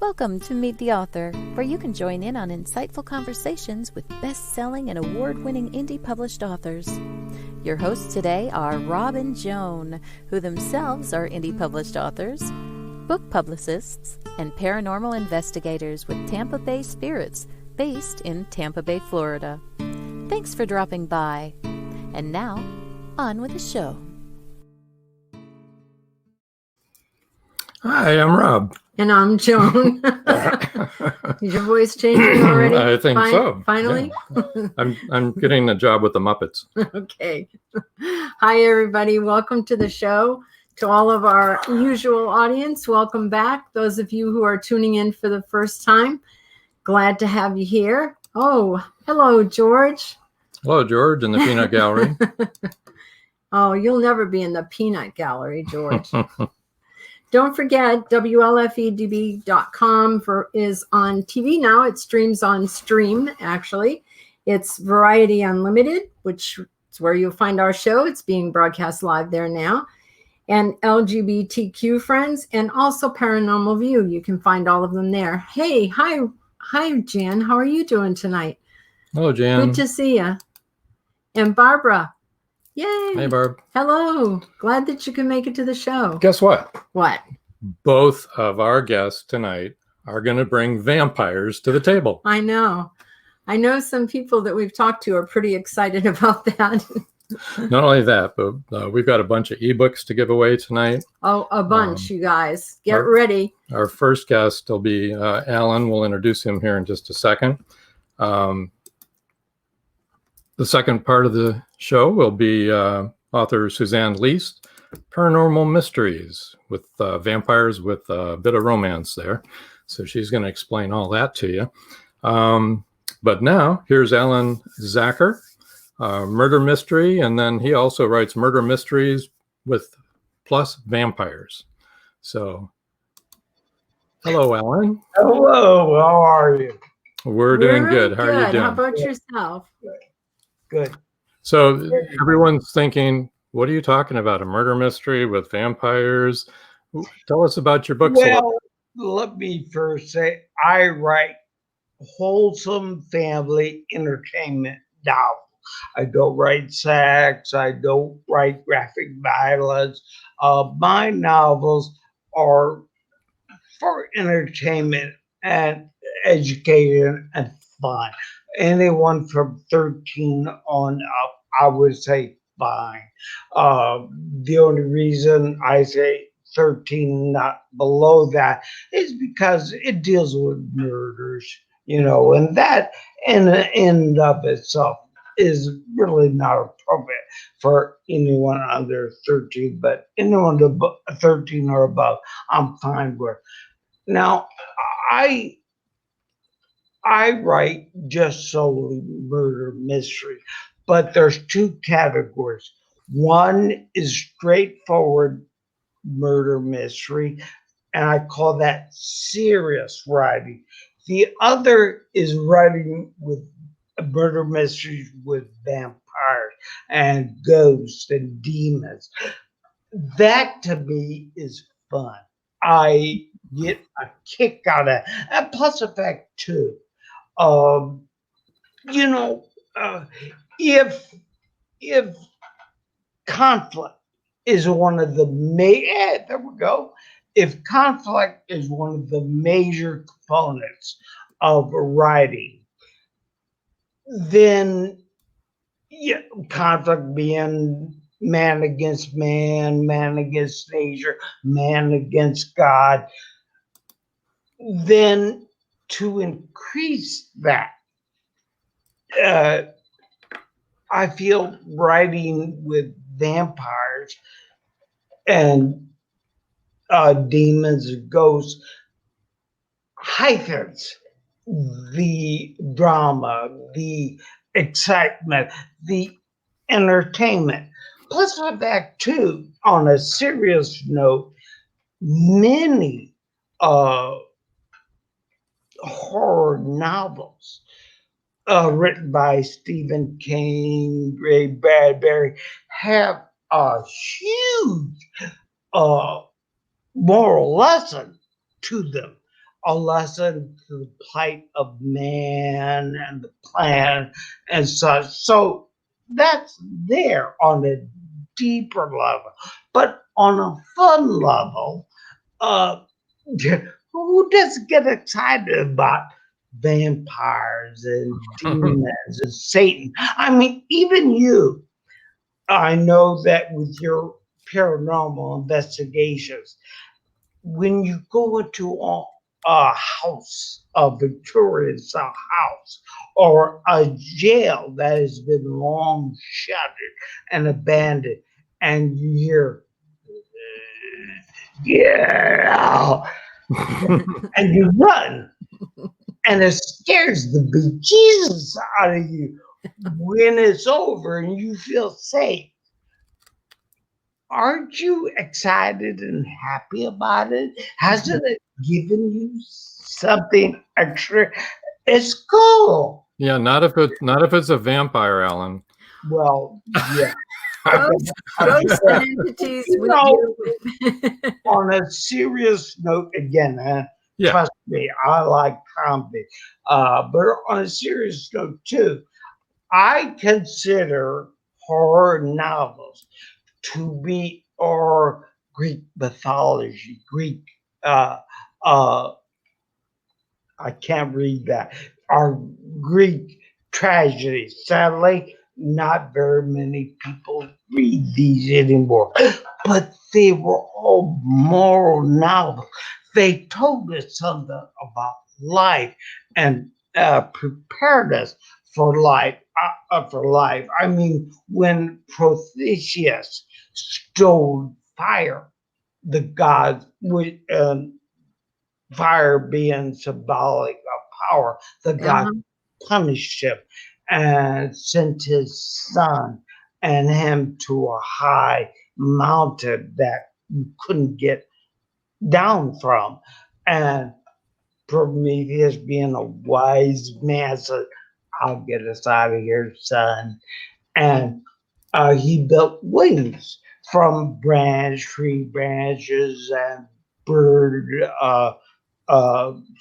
Welcome to Meet the Author, where you can join in on insightful conversations with best-selling and award-winning indie published authors. Your hosts today are Rob and Joan, who themselves are indie published authors, book publicists, and paranormal investigators with Tampa Bay Spirits, based in Tampa Bay, Florida. Thanks for dropping by. And now, on with the show. Hi, I'm Rob. And I'm Joan. Is your voice changing already? I think so. Finally? Yeah. I'm getting a job with the Muppets. Okay. Hi, everybody. Welcome to the show. To all of our usual audience, welcome back. Those of you who are tuning in for the first time, glad to have you here. Oh, hello, George. Hello, George, in the Peanut Gallery. Oh, you'll never be in the Peanut Gallery, George. Don't forget, WLFEDB.com is on TV now. It streams on Stream, actually. It's Variety Unlimited, which is where you'll find our show. It's being broadcast live there now. And LGBTQ Friends, and also Paranormal View. You can find all of them there. Hey, hi, Jan. How are you doing tonight? Hello, Jan. Good to see you. And Barbara. Yay. Hey, Barb. Hello. Glad that you can make it to the show. Guess what? What? Both of our guests tonight are going to bring vampires to the table. I know some people that we've talked to are pretty excited about that. Not only that, but we've got a bunch of ebooks to give away tonight. Oh, a bunch, you guys. Get ready. Our first guest will be Alan. We'll introduce him here in just a second. The second part of the show will be author Susanne Leist, Paranormal Mysteries with vampires with a bit of romance there. So she's going to explain all that to you. But now, here's Alan Zacher, murder mystery, and then he also writes murder mysteries with plus vampires. So, hello, Alan. Hello, how are you? We're doing good. How are you doing? How about yourself? Good. So everyone's thinking, what are you talking about? A murder mystery with vampires? Tell us about your books. Well, let me first say I write wholesome family entertainment novels. I don't write sex. I don't write graphic violence. My novels are for entertainment and education and fun. Anyone from 13 on up, I would say fine. The only reason I say 13, not below that, is because it deals with murders, and that in and of itself is really not appropriate for anyone under 13, but anyone 13 or above, I'm fine with. Now, I write just solely murder mystery, but there's two categories. One is straightforward murder mystery, and I call that serious writing. The other is writing with murder mysteries with vampires and ghosts and demons. That to me is fun. I get a kick out of it, and plus the fact too. If conflict is one of the if conflict is one of the major components of writing, then conflict being man against man, man against nature, man against God, then to increase that, I feel writing with vampires and demons and ghosts heightens the drama, the excitement, the entertainment. Plus the fact too, on a serious note, many horror novels written by Stephen King, Ray Bradbury have a huge moral lesson to them. a lesson to the plight of man and the planet and such. So that's there on a deeper level. But on a fun level, who doesn't get excited about vampires and demons and Satan? I mean, even you. I know that with your paranormal investigations, when you go into a house, a Victorian style house, or a jail that has been long shuttered and abandoned, and you hear, yeah, and you run, and it scares the bejesus out of you when it's over and you feel safe. Aren't you excited and happy about it? Hasn't it given you something extra? It's cool. Yeah, not if it's a vampire, Alan. Well, yeah. Ghosts and entities with you. On a serious note, again, Yeah. trust me, I like comedy. But on a serious note too, I consider horror novels to be, or Greek mythology, Greek, uh, uh, I can't read that, our Greek tragedies. Sadly, not very many people read these anymore, but they were all moral novels. They told us something about life and prepared us for life. For life. I mean, when Protheus stole fire, the gods would, fire being symbolic of power, the god punished him and sent his son and him to a high mountain that you couldn't get down from. And Prometheus, being a wise man, said, I'll get us out of here, son. And he built wings from tree branches and bird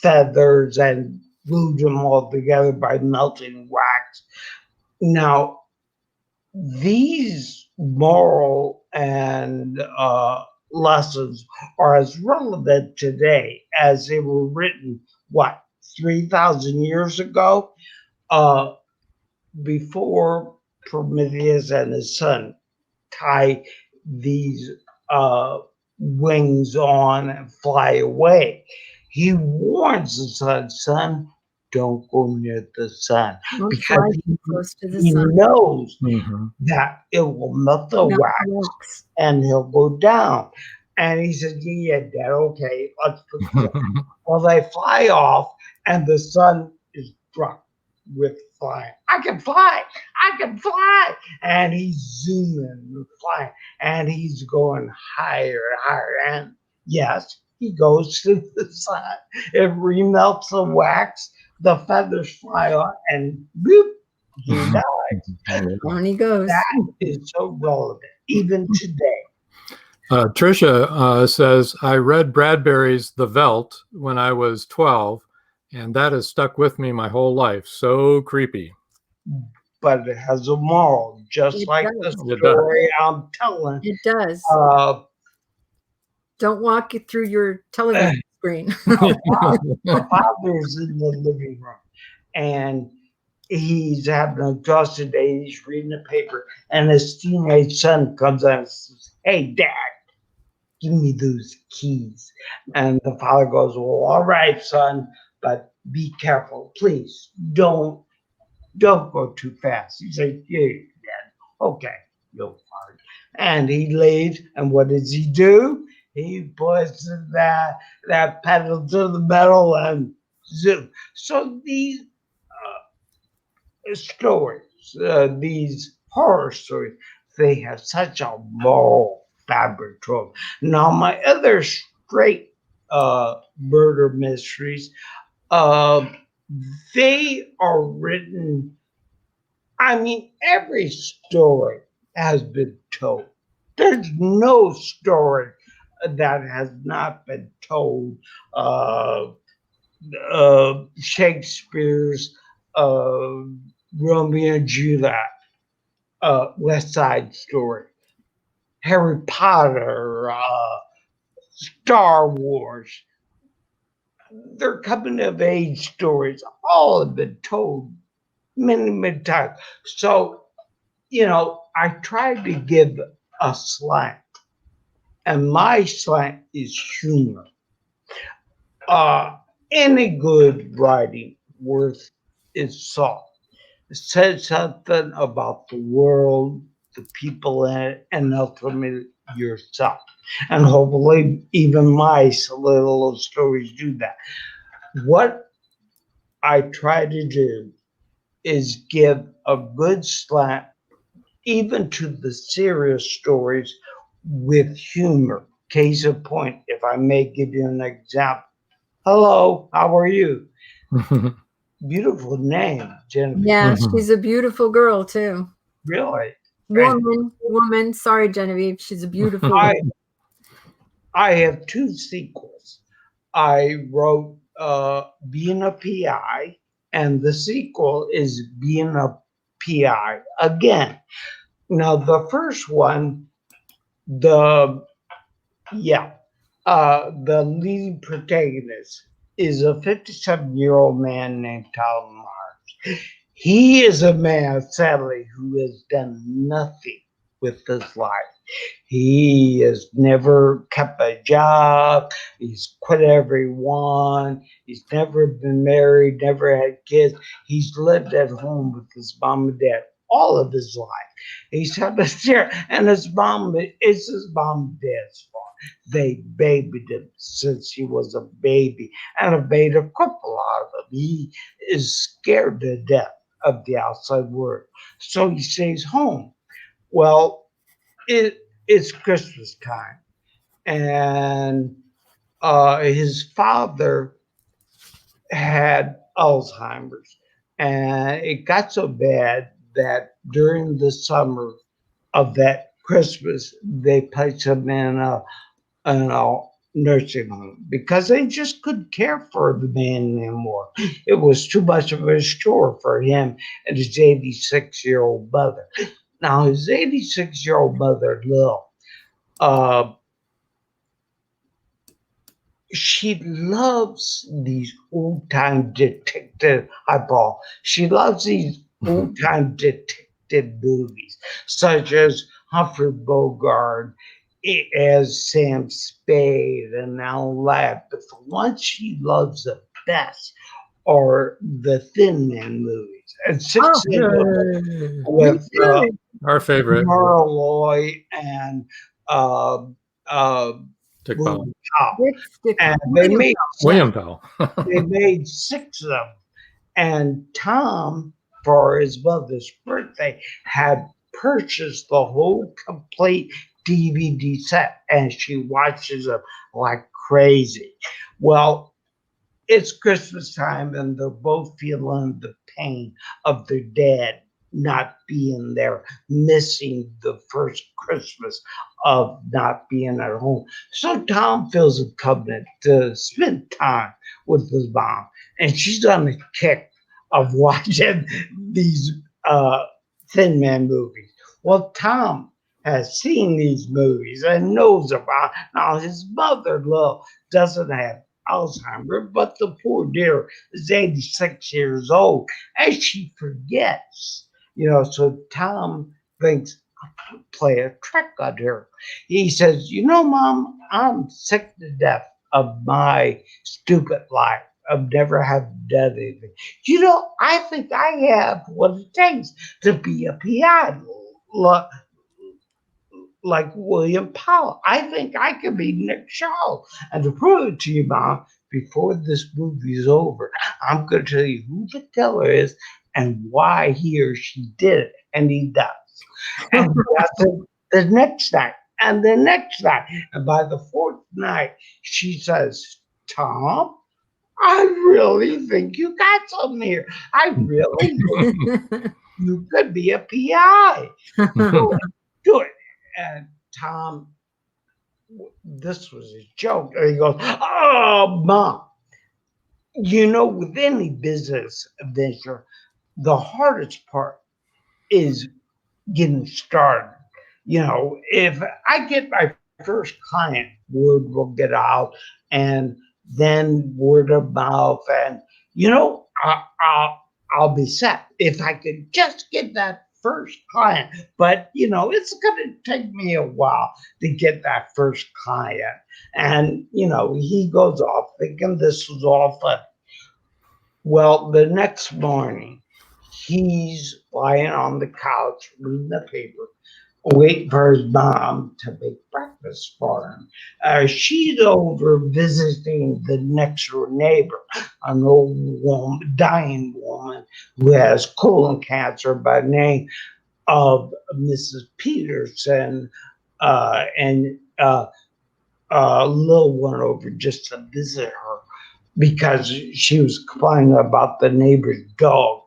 feathers and glued them all together by melting wax. Now, these moral and lessons are as relevant today as they were written, what, 3,000 years ago? Before Prometheus and his son tie these wings on and fly away. He warns the son, don't go near the sun. Don't Because fly too close to the he sun. knows Mm-hmm. that it will melt the Melt wax the wax. and he'll go down. And he said, yeah, Dad, okay, let's put this on. Well, they fly off and the sun is drunk with flying. I can fly. And he's zooming and flying. And he's going higher and higher. And yes, he goes to the sun. It remelts the wax. The feathers fly off and boop, he dies. On he goes. That is so relevant, even today. Tricia says, I read Bradbury's The Veldt when I was 12, and that has stuck with me my whole life. So creepy. But it has a moral, just It like does. the story I'm telling. It does. Don't walk it through your television screen. The father's in the living room, and he's having a exhausted day. He's reading the paper, and his teenage son comes out and says, hey, Dad, give me those keys. And the father goes, well, all right, son, but be careful. Please don't go too fast. He says, yeah, Dad. Okay, you'll fart. And he leaves, and what does he do? He puts that pedal to the metal and zoom. So these stories, these horror stories, they have such a moral fabric to them. Now, my other straight murder mysteries, they are written, I mean, every story has been told. There's no story that has not been told. Shakespeare's Romeo and Juliet, West Side Story, Harry Potter, Star Wars. They're coming of age stories. All have been told many, many times. So, I try to give a slant, and my slant is humor. Any good writing worth its salt says something about the world, the people in it, and ultimately yourself. And hopefully, even my little stories do that. What I try to do is give a good slant, even to the serious stories, with humor. Case in point, if I may give you an example. Hello, how are you? Beautiful name, Jennifer. Yeah, she's a beautiful girl too. Really? Woman. Sorry, Genevieve. She's a beautiful woman. I have 2 sequels. I wrote Being a PI, and the sequel is Being a PI again. Now, the first one, the leading protagonist is a 57-year-old man named Tom Mars. He is a man, sadly, who has done nothing with his life. He has never kept a job. He's quit everyone. He's never been married, never had kids. He's lived at home with his mom and dad all of his life. He's had a share, and it's his mom and dad's fault. They babied him since he was a baby and have made a cripple out of him. He is scared to death of the outside world, so he stays home. Well, it's Christmas time, and his father had Alzheimer's, and it got so bad that during the summer of that Christmas, they placed him in a nursing home because they just couldn't care for the man anymore. It was too much of a chore for him and his 86-year-old mother. Now, his 86-year-old mother, Lil, she loves these old-time detective, hi Paul, she loves these old-time detective movies, such as Humphrey Bogart as Sam Spade and Alan Ladd. But the ones she loves the best are the Thin Man movies. And with our favorite, Marlowe and Dick William Powell. Powell. And they made William Powell. they made 6 of them. And Tom, for his mother's birthday, had purchased the whole complete DVD set, and she watches them like crazy. Well, it's Christmas time, and they're both feeling the pain of their dad not being there, missing the first Christmas of not being at home. So Tom feels a covenant to spend time with his mom, and she's on the kick of watching these Thin Man movies. Well, Tom has seen these movies and knows about. Now, his mother, Lil, doesn't have Alzheimer's, but the poor dear is 86 years old, and she forgets. So Tom thinks, play a trick on her. He says, Mom, I'm sick to death of my stupid life. I've never have done anything. I think I have what it takes to be a PI, like William Powell. I think I could be Nick Shaw. And to prove it to you, Mom, before this movie is over, I'm going to tell you who the killer is and why he or she did it. And he does. And that's the next night. And the next night. And by the 4th night, she says, Tom, I really think you got something here. I really think you could be a PI. Do it. And Tom, this was a joke. And he goes, oh, Mom, with any business venture, the hardest part is getting started. If I get my first client, word will get out, and then word of mouth, and I'll be set if I could just get that first client. But it's going to take me a while to get that first client. And he goes off thinking this was all fun. Well, the next morning, he's lying on the couch reading the paper, waiting for his mom to make breakfast for him. She's over visiting the next door neighbor, an old woman, dying woman who has colon cancer by the name of Mrs. Peterson, and Lil went over just to visit her because she was complaining about the neighbor's dog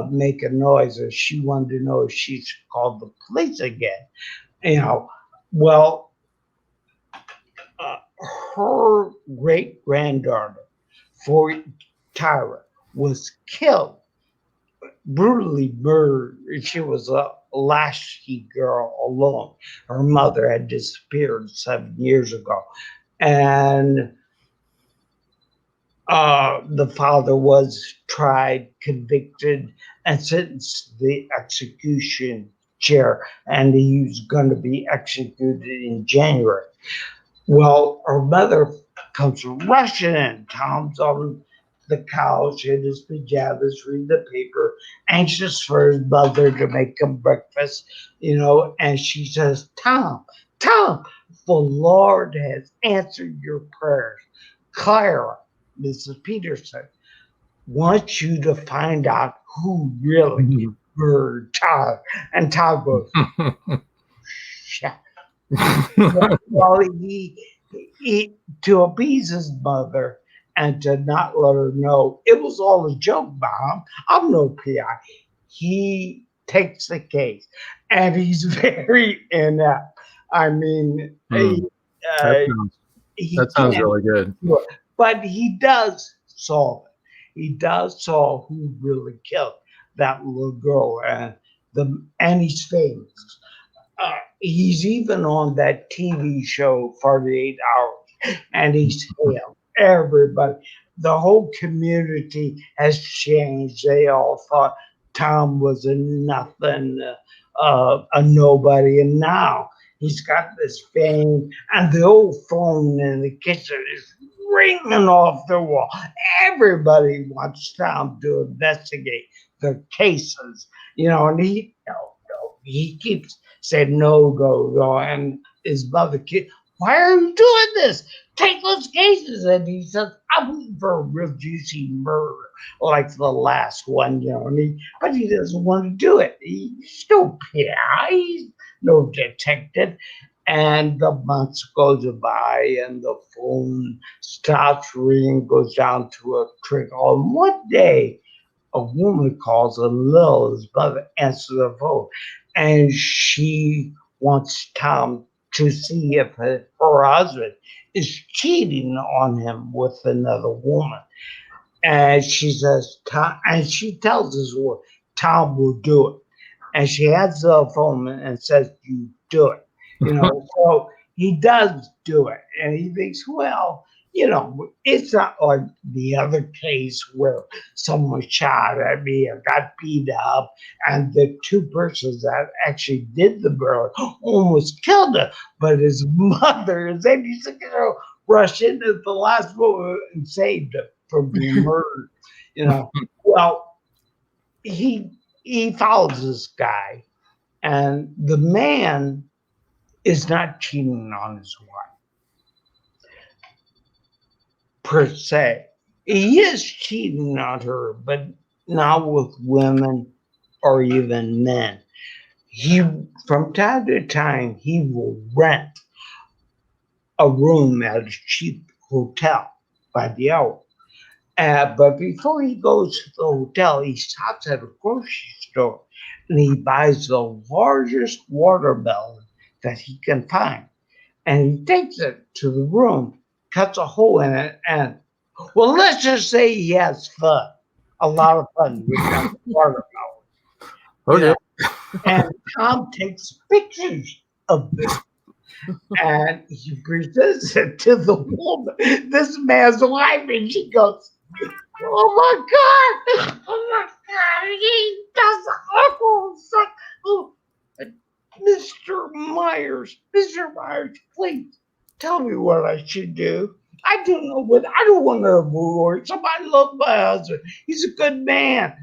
making noise, and she wanted to know if she should call the police again. Well, uh, her great granddaughter, for Tyra, was killed, brutally murdered. She was a latchkey girl alone. Her mother had disappeared 7 years ago, and the father was tried, convicted, and sentenced to the execution chair, and he was going to be executed in January. Well, her mother comes rushing in. Tom's on the couch in his pajamas, reading the paper, anxious for his mother to make him breakfast, and she says, Tom, the Lord has answered your prayers. Clara, Mrs. Peterson, wants you to find out who really murdered Todd. And Todd goes, shut. Well, he to appease his mother and to not let her know it was all a joke, Mom. I'm no PI. He takes the case, and he's very inept. I mean, that sounds really good. But he does solve it. He does solve who really killed that little girl, and he's famous. He's even on that TV show 48 Hours, and he's hailed. Everybody, the whole community has changed. They all thought Tom was a nothing, a nobody, and now he's got this fame, and the old phone in the kitchen is ringing off the wall. Everybody wants Tom to investigate the cases, and he keeps saying no, go, and his mother keeps, why are you doing this? Take those cases. And he says, I'm looking for a real juicy murder like the last one, but he doesn't want to do it. He's no PI, he's no detective. And the months goes by, and the phone stops ringing, goes down to a trickle. And one day, a woman calls, and Lil, his mother, answers the phone, and she wants Tom to see if her husband is cheating on him with another woman. And she says, Tom, and she tells his wife, Tom will do it. And she hands the phone and says, you do it. So he does do it. And he thinks, well, it's not like the other case where someone shot at me and got beat up, and the two persons that actually did the murder almost killed him. But his mother, his 86-year-old, rushed in at the last moment and saved him from being murdered. Well, he follows this guy, and the man is not cheating on his wife per se. He is cheating on her, but not with women or even men. From time to time, he will rent a room at a cheap hotel by the hour. But before he goes to the hotel, he stops at a grocery store and he buys the largest watermelon that he can find. And he takes it to the room, cuts a hole in it, and Well, let's just say he has fun. A lot of fun with that watermelon. Okay. And Tom takes pictures of this. And he presents it to the woman. This man's wife, and she goes, "Oh my God! Oh my God! He does apples!" Oh, Mr. Myers, please tell me what I should do. I don't know what I don't want to divorce him. I love my husband. He's a good man.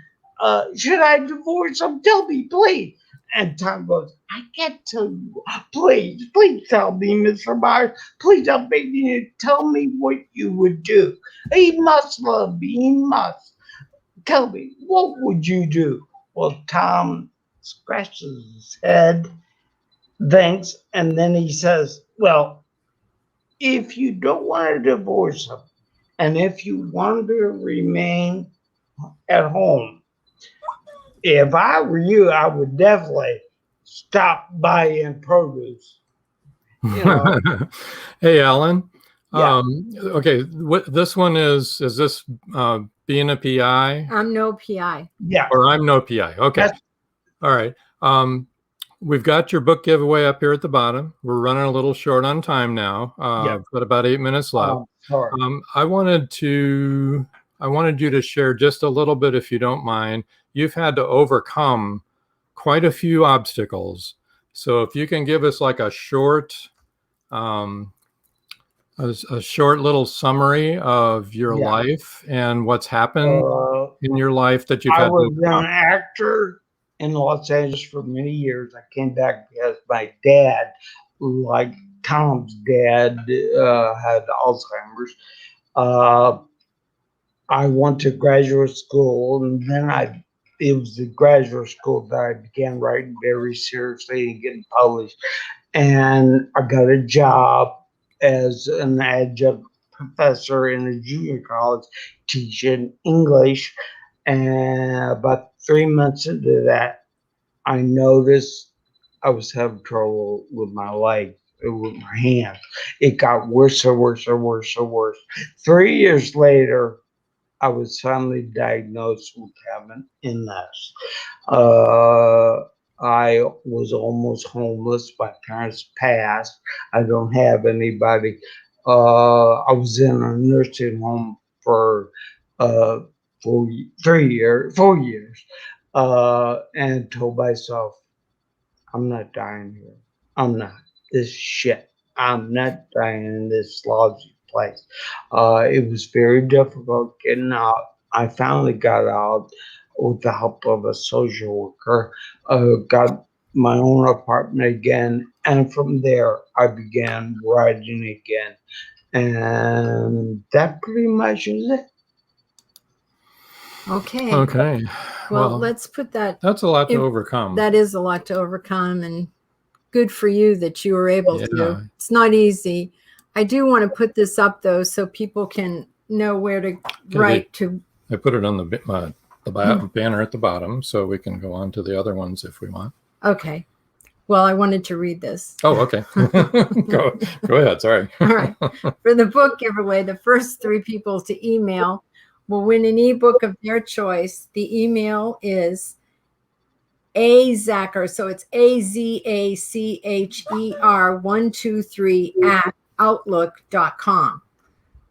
Should I divorce him? Tell me, please. And Tom goes, I can't tell you. Please tell me, Mr. Myers. Please, I'm begging you, tell me what you would do. He must love me. He must. Tell me, what would you do? Well, Tom scratches his head, thinks, and then he says, well, if you don't want to divorce him, and if you want to remain at home, if I were you, I would definitely stop buying produce. You know, Hey, Alan. Yeah. Okay, this one is this being a PI? I'm no PI. Yeah. Or I'm no PI. Okay. That's- All right. We've got your book giveaway up here at the bottom. We're running a little short on time now. Yeah. Got about 8 minutes left. Sorry. I wanted you to share just a little bit, if you don't mind. You've had to overcome quite a few obstacles. So if you can give us like a short little summary of your Yeah. life and what's happened in your life that you've I had to was an overcome. actor in Los Angeles for many years. I came back because my dad, like Tom's dad, had Alzheimer's. I went to graduate school, and then it was the graduate school that I began writing very seriously and getting published. And I got a job as an adjunct professor in a junior college teaching English. And about 3 months into that, I noticed I was having trouble with my leg, with my hand. It got worse and worse and worse and worse. 3 years later, I was finally diagnosed with having MS. I was almost homeless. My parents passed. I don't have anybody. I was in a nursing home for 4 years, and told myself, I'm not dying here. I'm not. This shit. I'm not dying in this lousy place. It was very difficult getting out. I finally got out with the help of a social worker, got my own apartment again, and from there I began writing again. And that pretty much is it. Okay. Okay. Well, let's put that. That's a lot to overcome. That is a lot to overcome, and good for you that you were able Yeah. to. It's not easy. I do want to put this up though, so people can know where to write to. I put it on the banner at the bottom, so we can go on to the other ones if we want. Okay. Well, I wanted to read this. Oh, okay. Go ahead. Sorry. All right. For the book giveaway, the first 3 people to email will win an ebook of their choice. The email is azacher, so it's azacher123@outlook.com.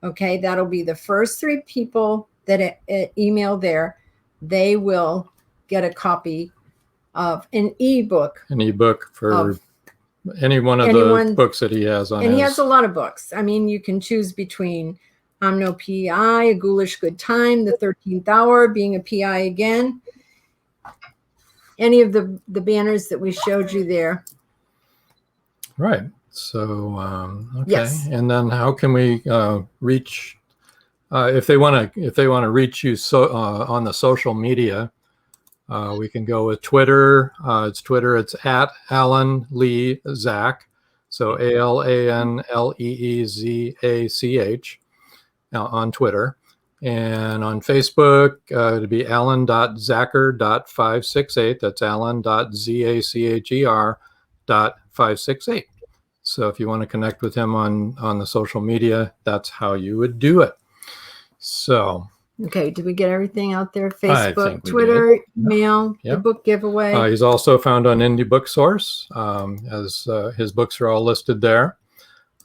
Okay, that'll be the first 3 people that email there. They will get a copy of an ebook. An ebook for any one of the books that he has on. And he has a lot of books. I mean, you can choose between I'm No PI, A Ghoulish Good Time, The 13th Hour, Being a PI Again. Any of the banners that we showed you there. Right. So, okay. Yes. And then how can we reach, if they want to reach you on the social media, we can go with Twitter. It's at Alan Lee Zach. So ALANLEEZACH on Twitter. And on Facebook, it'd be alan.zacher.568. That's alan.zacher.568. So if you want to connect with him on the social media, that's how you would do it. So Okay, did we get everything out there? I Facebook, think we Twitter, did. email, Yep. the book giveaway. He's also found on Indie Book Source, as his books are all listed there.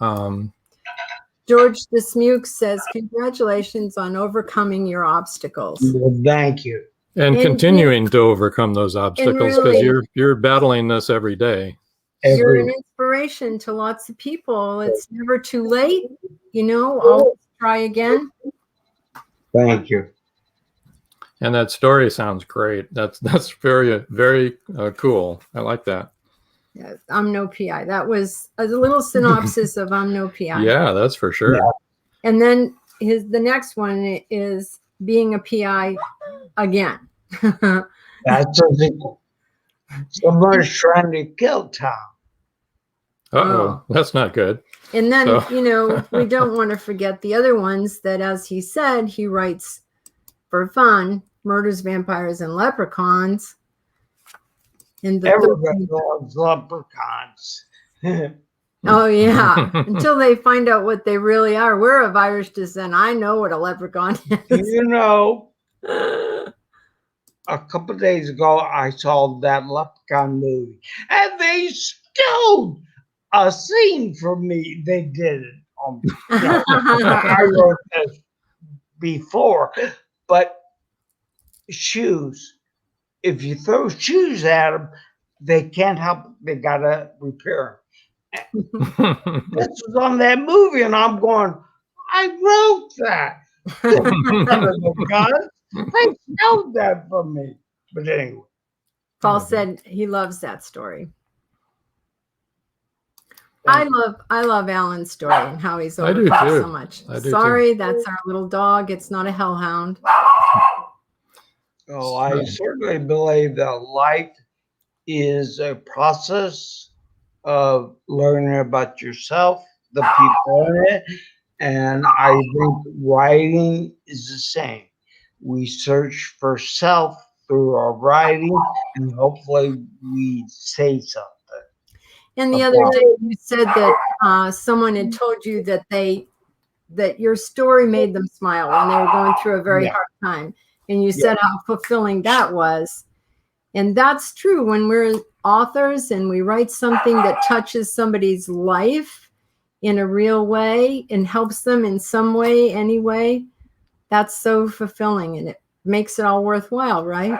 George Dismuke says, congratulations on overcoming your obstacles. Well, thank you. And continuing to overcome those obstacles, because really, you're battling this every day. You're an inspiration to lots of people. It's never too late. Always try again. Thank you. And that story sounds great. That's very, very cool. I like that. Yeah, I'm no PI. That was a little synopsis of I'm no PI. Yeah, that's for sure. Yeah. And then the next one is being a PI again. That's someone's trying to kill Tom. Uh-oh, that's not good. And then, we don't want to forget the other ones that, as he said, he writes for fun, murders, vampires, and leprechauns. And everybody loves leprechauns. Oh, yeah. Until they find out what they really are. We're of Irish descent. I know what a leprechaun is. A couple of days ago, I saw that leprechaun movie, and they stole a scene from me. They did it. I wrote this before, but shoes. If you throw shoes at them, they can't help it. They gotta repair them. This was on that movie, and I'm going, I wrote that. They stole that from me. But anyway. Paul said he loves that story. I love Alan's story and how he's overcome so much. Sorry, that's our little dog. It's not a hellhound. Oh, I certainly believe that life is a process of learning about yourself, the people in it, and I think writing is the same. We search for self through our writing, and hopefully we say something. And the other day you said that someone had told you that your story made them smile when they were going through a very hard time. And you said how fulfilling that was. And that's true. When we're authors and we write something that touches somebody's life in a real way and helps them in some way, anyway, that's so fulfilling and it makes it all worthwhile, right?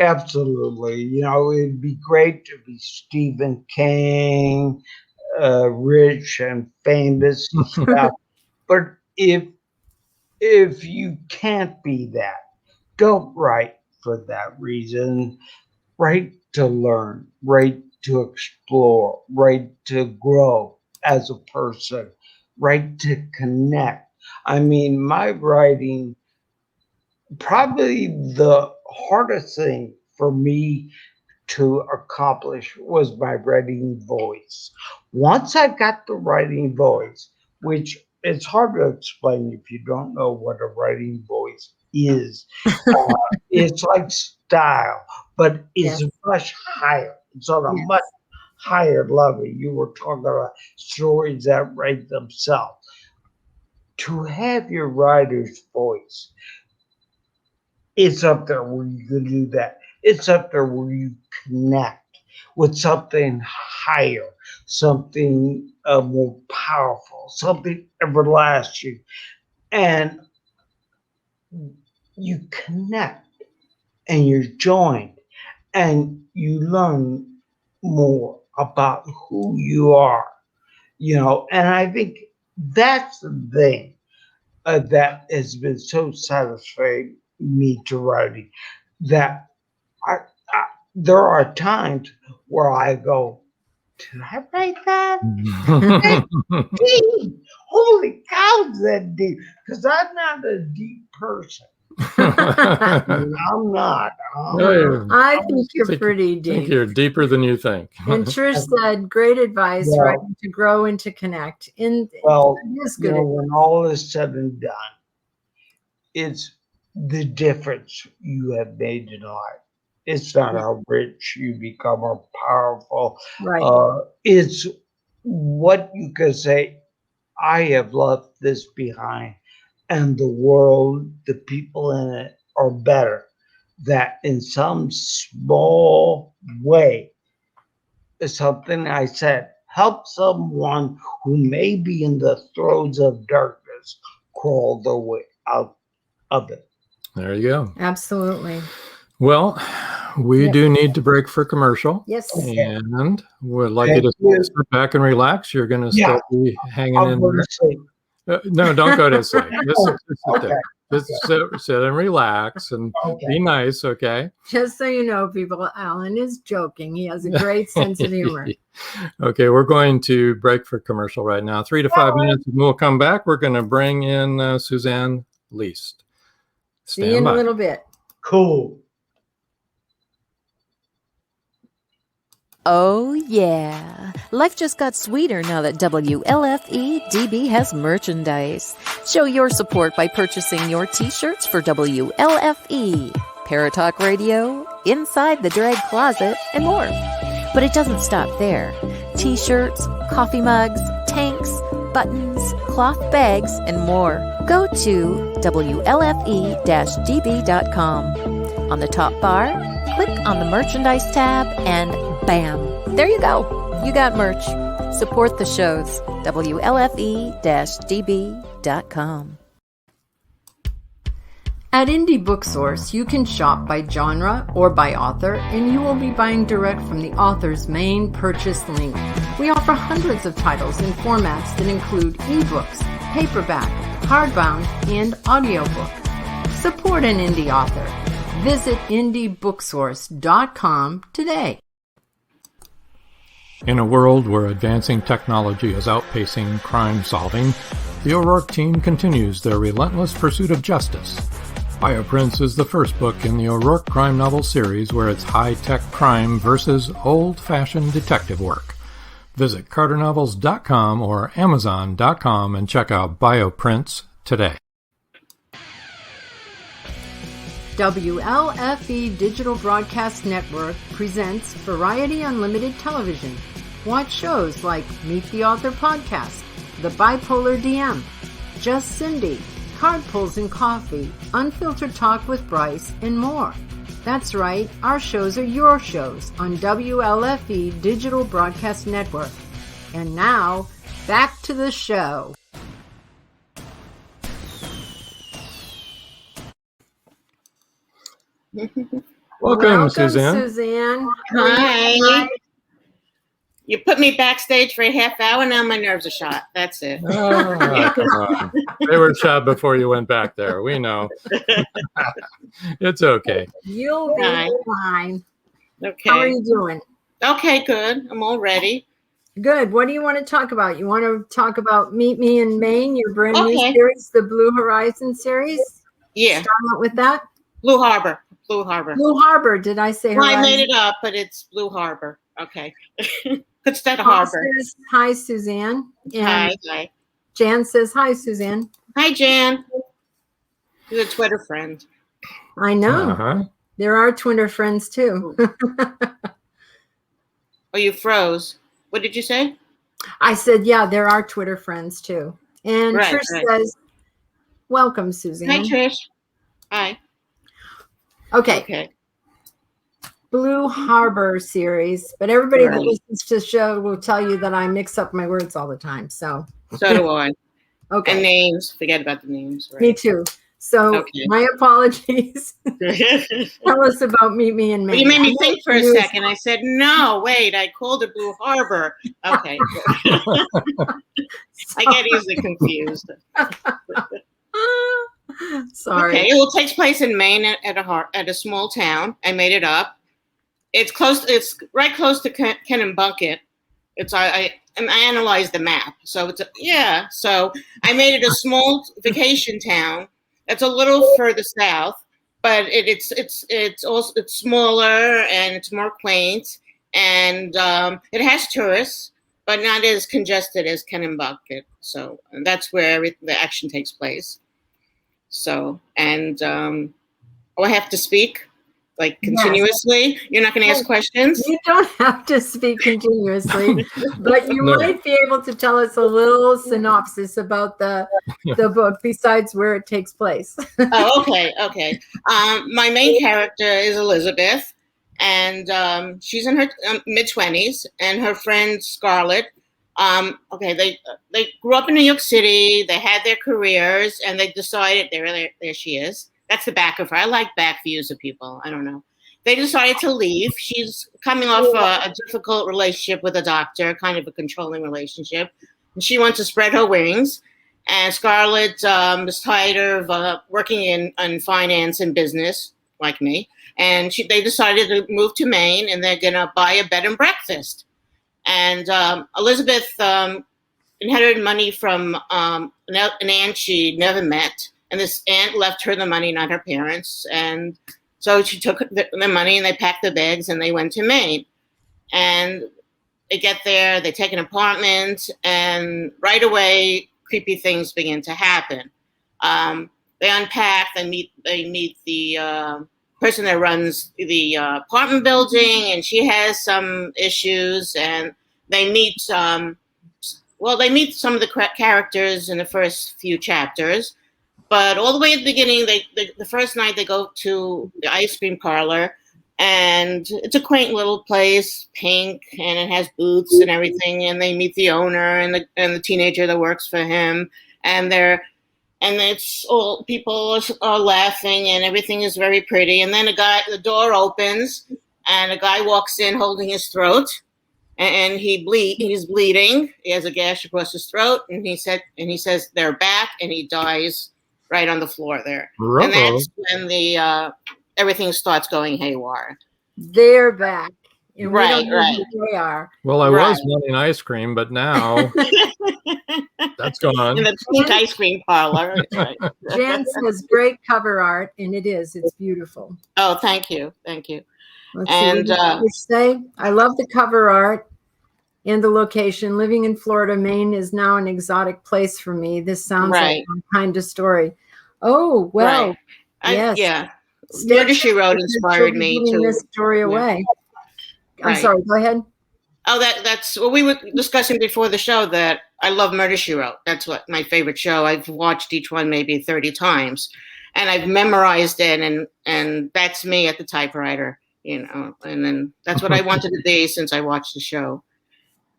Absolutely. It'd be great to be Stephen King, rich and famous and stuff. But if you can't be that, don't write for that reason. Write to learn, write to explore, write to grow as a person, write to connect. I mean, my writing, probably the hardest thing for me to accomplish was my writing voice. Once I got the writing voice, which it's hard to explain if you don't know what a writing voice is. It's like style, but it's much higher. It's on a much higher level. You were talking about stories that write themselves. To have your writer's voice, it's up there where you can do that. It's up there where you connect with something higher, something more powerful, something everlasting. And you connect and you're joined and you learn more about who you are, and I think that's the thing that has been so satisfying me to writing, that there are times where I go, did I write that? Deep. Holy cow, that deep. Because I'm not a deep person. I'm not. I think you're pretty deep. I think you're deeper than you think. And Trish said, great advice, right? To grow and to connect. Well, when all is said and done, it's the difference you have made in life. It's not how rich you become or powerful. Right. It's what you can say, I have left this behind. and the world, the people in it are better. That in some small way is something I said, help someone who may be in the throes of darkness crawl their way out of it. There you go. Absolutely. Well, we Yep. do need to break for commercial. Yes. And we'd like Thank you to you. sit back and relax. You're going to Yeah. still be hanging I'll in go to there. sleep. No, don't go to sleep. Just sit there. Okay. Just sit and relax and Okay. be nice, okay? Just so you know, people, Alan is joking. He has a great sense of humor. Okay, we're going to break for commercial right now. 3 to 5 minutes, and we'll come back. We're going to bring in Susanne Leist. See you in a little bit. Cool. Oh, yeah. Life just got sweeter now that WLFE DB has merchandise. Show your support by purchasing your t-shirts for WLFE, Paratalk Radio, Inside the Drag Closet, and more. But it doesn't stop there. T-shirts, coffee mugs, tanks, buttons, cloth bags, and more. Go to WLFE-DB.com. On the top bar, click on the merchandise tab and bam, there you go. You got merch. Support the shows. WLFE-DB.com. At Indie Book Source, you can shop by genre or by author, and you will be buying direct from the author's main purchase link. We offer hundreds of titles in formats that include ebooks, paperback, hardbound, and audiobook. Support an indie author. Visit indiebooksource.com today. In a world where advancing technology is outpacing crime solving, the O'Rourke team continues their relentless pursuit of justice. Bioprints is the first book in the O'Rourke crime novel series where it's high-tech crime versus old-fashioned detective work. Visit carternovels.com or amazon.com and check out Bioprints today. WLFE Digital Broadcast Network presents Variety Unlimited Television. Watch shows like Meet the Author Podcast, The Bipolar DM, Just Cindy, Card Pulls and Coffee, Unfiltered Talk with Bryce, and more. That's right, our shows are your shows on WLFE Digital Broadcast Network. And now, back to the show. Welcome, Suzanne. Suzanne. Hi. You put me backstage for a half hour, now my nerves are shot. That's it. Oh, come on. They were shot before you went back there. We know. It's okay. You'll be Hi. fine. Okay. How are you doing? Okay, good. I'm all ready. Good. What do you want to talk about? You want to talk about Meet Me in Maine, your brand new Okay. series, the Blue Horizon series? Yeah. Start out with that. Blue Harbor. Blue Harbor. Blue Harbor. Did I say Well, I Horizon? made it up, but it's Blue Harbor. Okay. Instead of Paul Harbor. says, hi, Suzanne. And Hi. Hi. Jan says, hi, Suzanne. Hi, Jan. She's a Twitter friend. I know. Uh-huh. There are Twitter friends too. Oh, you froze. What did you say? I said, yeah, there are Twitter friends too. And Right, Trish right. says, welcome, Suzanne. Hi, Trish. Hi. Okay. Okay. Blue Harbor series, but everybody that Right. listens to the show will tell you that I mix up my words all the time. So, So do I. okay. And names. Forget about the names. Me Right. too. So, Okay. my apologies. Tell us about Meet Me in Well, Maine. you made me think for a News. second. I said, no, wait, I called it Blue Harbor. Okay. I get easily confused. Sorry. Okay, well, it takes place in Maine at a small town. I made it up. It's close. It's right close to Kennebunkport. I analyzed the map, so So I made it a small vacation town. It's a little further south, but it's smaller and it's more quaint, and it has tourists, but not as congested as Kennebunkport. So that's where the action takes place. So I have to speak. like continuously? You're not going to ask questions? You don't have to speak continuously, but you No. might be able to tell us a little synopsis about the book besides where it takes place. Oh, okay. My main character is Elizabeth, and she's in her mid-20s, and her friend Scarlett. They grew up in New York City. They had their careers, and they decided there she is. That's the back of her. I like back views of people. I don't know. They decided to leave. She's coming off a difficult relationship with a doctor, kind of a controlling relationship, and she wants to spread her wings. And Scarlett is tired of working in finance and business, like me. And they decided to move to Maine, and they're going to buy a bed and breakfast. And Elizabeth inherited money from an aunt she never met. And this aunt left her the money, not her parents. And so she took the money, and they packed the bags, and they went to Maine. And they get there, they take an apartment, and right away, creepy things begin to happen. They unpack, they meet the person that runs the apartment building, and she has some issues, and they meet some of the characters in the first few chapters. But all the way at the beginning, the first night they go to the ice cream parlor, and it's a quaint little place, pink, and it has booths and everything. And they meet the owner and the teenager that works for him, and it's all people are laughing, and everything is very pretty. And then the door opens, and a guy walks in holding his throat, and he's bleeding. He has a gash across his throat, and he says they're back, and he dies right on the floor there. Ruh-oh. And that's when everything starts going haywire. They're back. And Right. Who they are. Well, I was wanting ice cream, but now that's gone. In the pink ice cream parlor. Right. Jan says great cover art, and it is. It's beautiful. Oh, thank you. Let's And, see what you say. I love the cover art and the location. Living in Florida, Maine is now an exotic place for me. This sounds like some kind of story. Oh, well. Right. Yes. Murder, She Wrote inspired me to give this story away. I'm sorry. Go ahead. Oh, that's what we were discussing before the show, that I love Murder, She Wrote. That's my favorite show. I've watched each one maybe 30 times, and I've memorized it, and that's me at the typewriter, and then that's what I wanted to be since I watched the show.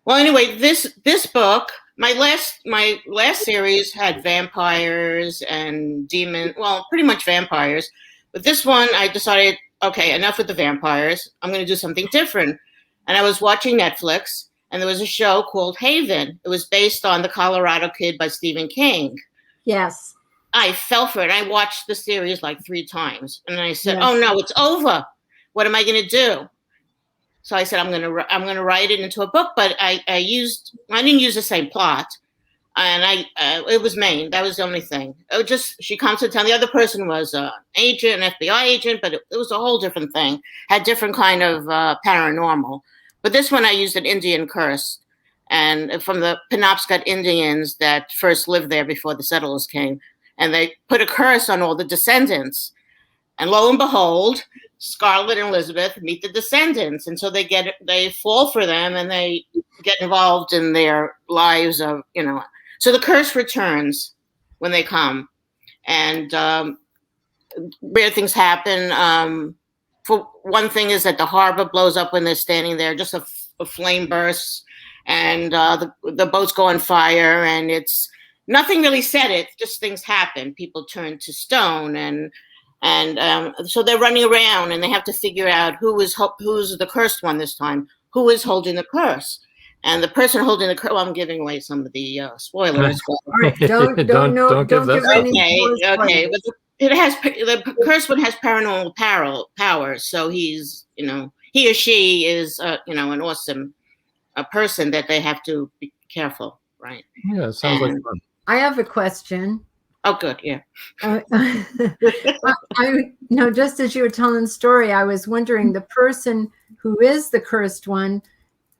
Well, anyway, this book, my last series had vampires and demons, well, pretty much vampires. But this one, I decided, okay, enough with the vampires. I'm going to do something different. And I was watching Netflix, and there was a show called Haven. It was based on The Colorado Kid by Stephen King. Yes. I fell for it. I watched the series like 3 times, and I said, "Oh no, it's over. What am I going to do?" So I said, I'm going to write it into a book, but I didn't use the same plot, and it was Maine. That was the only thing. It was she comes to town. The other person was an agent, an FBI agent, but it was a whole different thing. Had different kind of paranormal. But this one I used an Indian curse, and from the Penobscot Indians that first lived there before the settlers came, and they put a curse on all the descendants. And lo and behold, Scarlett and Elizabeth meet the descendants, and so they fall for them, and they get involved in their lives of, So the curse returns when they come, and weird things happen. For one thing is that the harbor blows up when they're standing there. Just a flame bursts, and the boats go on fire, and it's nothing really said. It just things happen. People turn to stone, and so they're running around, and they have to figure out who's the cursed one this time. Who is holding the curse? And the person holding the curse. Well, I'm giving away some of the spoilers. All right, don't give that. Okay, but the cursed one has paranormal powers. So he's he or she is an awesome person that they have to be careful, right? Yeah, it sounds like fun. I have a question. Oh, good. Yeah. Just as you were telling the story, I was wondering, the person who is the cursed one,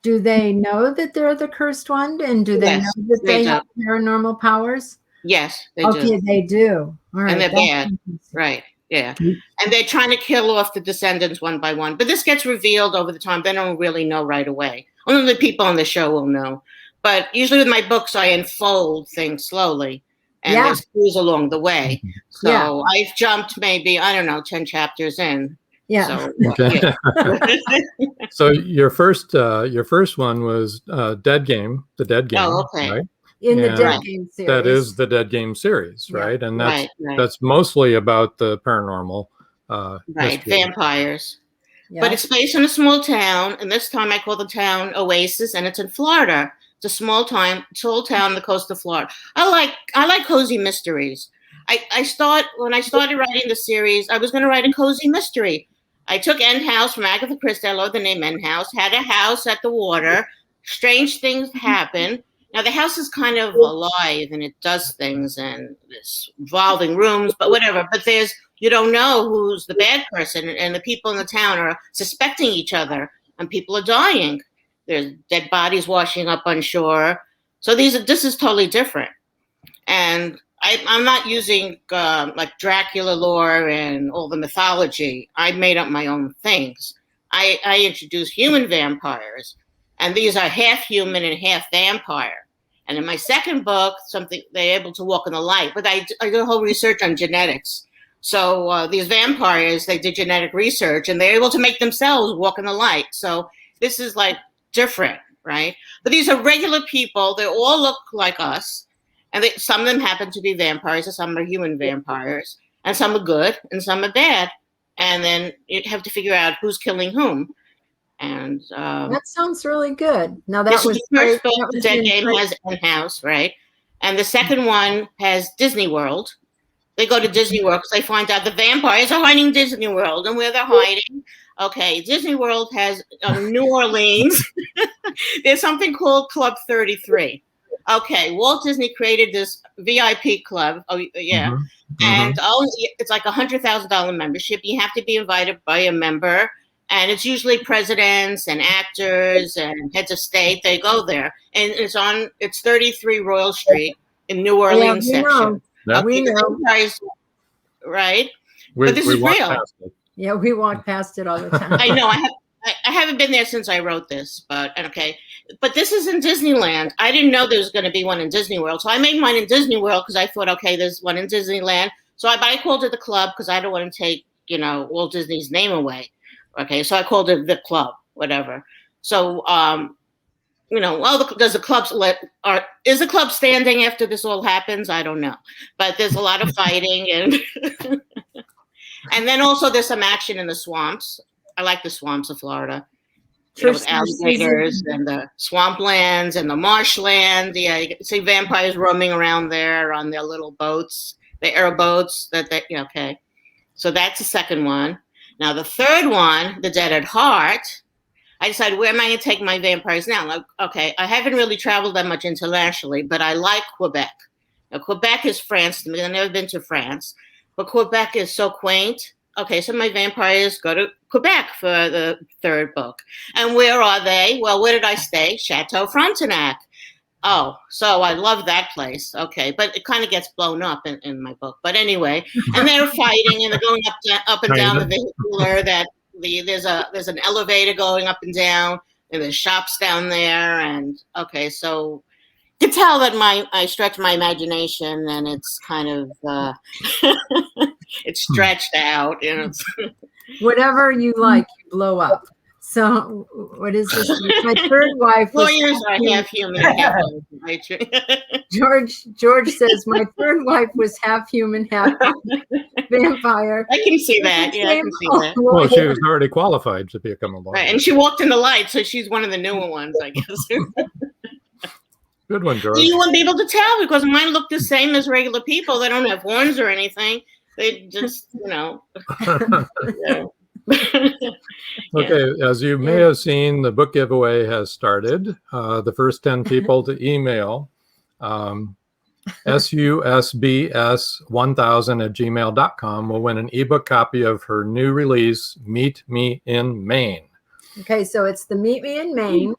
do they know that they're the cursed one? And do they know that they have paranormal powers? Yes, they do. Okay, they do. All right. And they're bad. Right. Yeah. And they're trying to kill off the descendants one by one. But this gets revealed over the time. They don't really know right away. Only the people on the show will know. But usually with my books, I unfold things slowly. And there's clues along the way. So I've jumped maybe, I don't know, 10 chapters in. Yeah. So, Okay. So your first one was Dead Game, the Dead Game. Oh, okay. Right? In the And Dead Game series. That is the Dead Game series, Yeah. right? And Right. that's mostly about the paranormal. Right, mystery. vampires. Yeah. But it's based in a small town, and this time I call the town Oasis, and it's in Florida. It's a small town on the coast of Florida. I like cozy mysteries. When I started writing the series, I was going to write a cozy mystery. I took End House from Agatha Christie. I love the name End House. Had a house at the water. Strange things happen. Now the house is kind of alive and it does things and there's revolving rooms, but whatever. But you don't know who's the bad person, and the people in the town are suspecting each other, and people are dying. There's dead bodies washing up on shore. So this is totally different. And I'm not using like Dracula lore and all the mythology. I made up my own things. I introduced human vampires, and these are half human and half vampire. And in my second book, they're able to walk in the light. But I did a whole research on genetics. So these vampires, they did genetic research, and they're able to make themselves walk in the light. So this is like different, right? But these are regular people. They all look like us. And some of them happen to be vampires, and some are human vampires. And some are good, and some are bad. And then you have to figure out who's killing whom. And that sounds really good. Now this was the first book. The Dead Game has End House, right? And the second one has Disney World. They go to Disney World because they find out the vampires are hiding in Disney World, and where they're hiding. Okay, Disney World has New Orleans. There's something called Club 33. Okay, Walt Disney created this VIP club. Oh, yeah. Mm-hmm. And it's like $100,000 membership. You have to be invited by a member. And it's usually presidents and actors and heads of state. They go there. And it's 33 Royal Street in New Orleans section. We know. Right? But this is real. Yeah, we walk past it all the time. I know. I haven't been there since I wrote this, but okay. But this is in Disneyland. I didn't know there was going to be one in Disney World. So I made mine in Disney World because I thought, okay, there's one in Disneyland. So I called it the club because I don't want to take, Walt Disney's name away. Okay, so I called it the club, whatever. So, is the club standing after this all happens? I don't know. But there's a lot of fighting and and then also there's some action in the swamps. I like the swamps of Florida. With alligators and the swamplands and the marshland. Yeah, you can see vampires roaming around there on their little boats, the airboats. Okay. So that's the second one. Now the third one, The Dead at Heart, I decided, where am I going to take my vampires now? Like, okay, I haven't really traveled that much internationally, but I like Quebec. Now, Quebec is France. I've never been to France, but Quebec is so quaint. Okay, so my vampires go to Quebec for the third book. And where are they? Well, where did I stay? Chateau Frontenac. Oh, so I love that place. Okay, but it kind of gets blown up in my book. But anyway, and they're fighting and they're going up and down the vehicular. There's an elevator going up and down, and there's shops down there. And okay, so you can tell that I stretch my imagination, and it's kind of it's stretched out. Whatever you like, you blow up. So what is this? My third wife was lawyers are half human, half George says my third wife was half human, half vampire. I can see that. Yeah, I can see that. Well, she was already qualified to become a lawyer. Right, and she walked in the light, so she's one of the newer ones, I guess. Good one, George. You wouldn't be able to tell because mine look the same as regular people. They don't have horns or anything. They just, Yeah. Okay, as you may have seen, the book giveaway has started. The first 10 people to email susbs1000@gmail.com will win an ebook copy of her new release, Meet Me in Maine. Okay, so it's the Meet Me in Maine.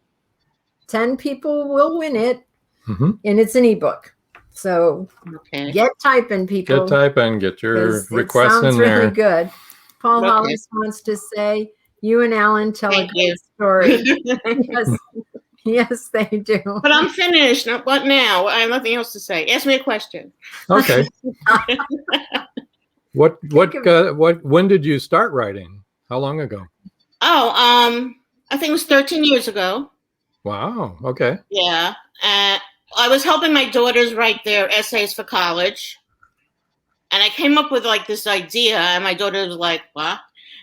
10 people will win it, Mm-hmm. and it's an ebook. So Okay. get typing, people. Get typing. Get your 'cause requests it sounds in really there. good. Paul Okay. Hollis wants to say, you and Alan tell Thank a you. great story. Yes, yes, they do. But I'm finished. What now? I have nothing else to say. Ask me a question. Okay. When did you start writing? How long ago? Oh, I think it was 13 years ago. Wow. Okay. Yeah. I was helping my daughters write their essays for college. And I came up with like this idea, and my daughter was like, "What?"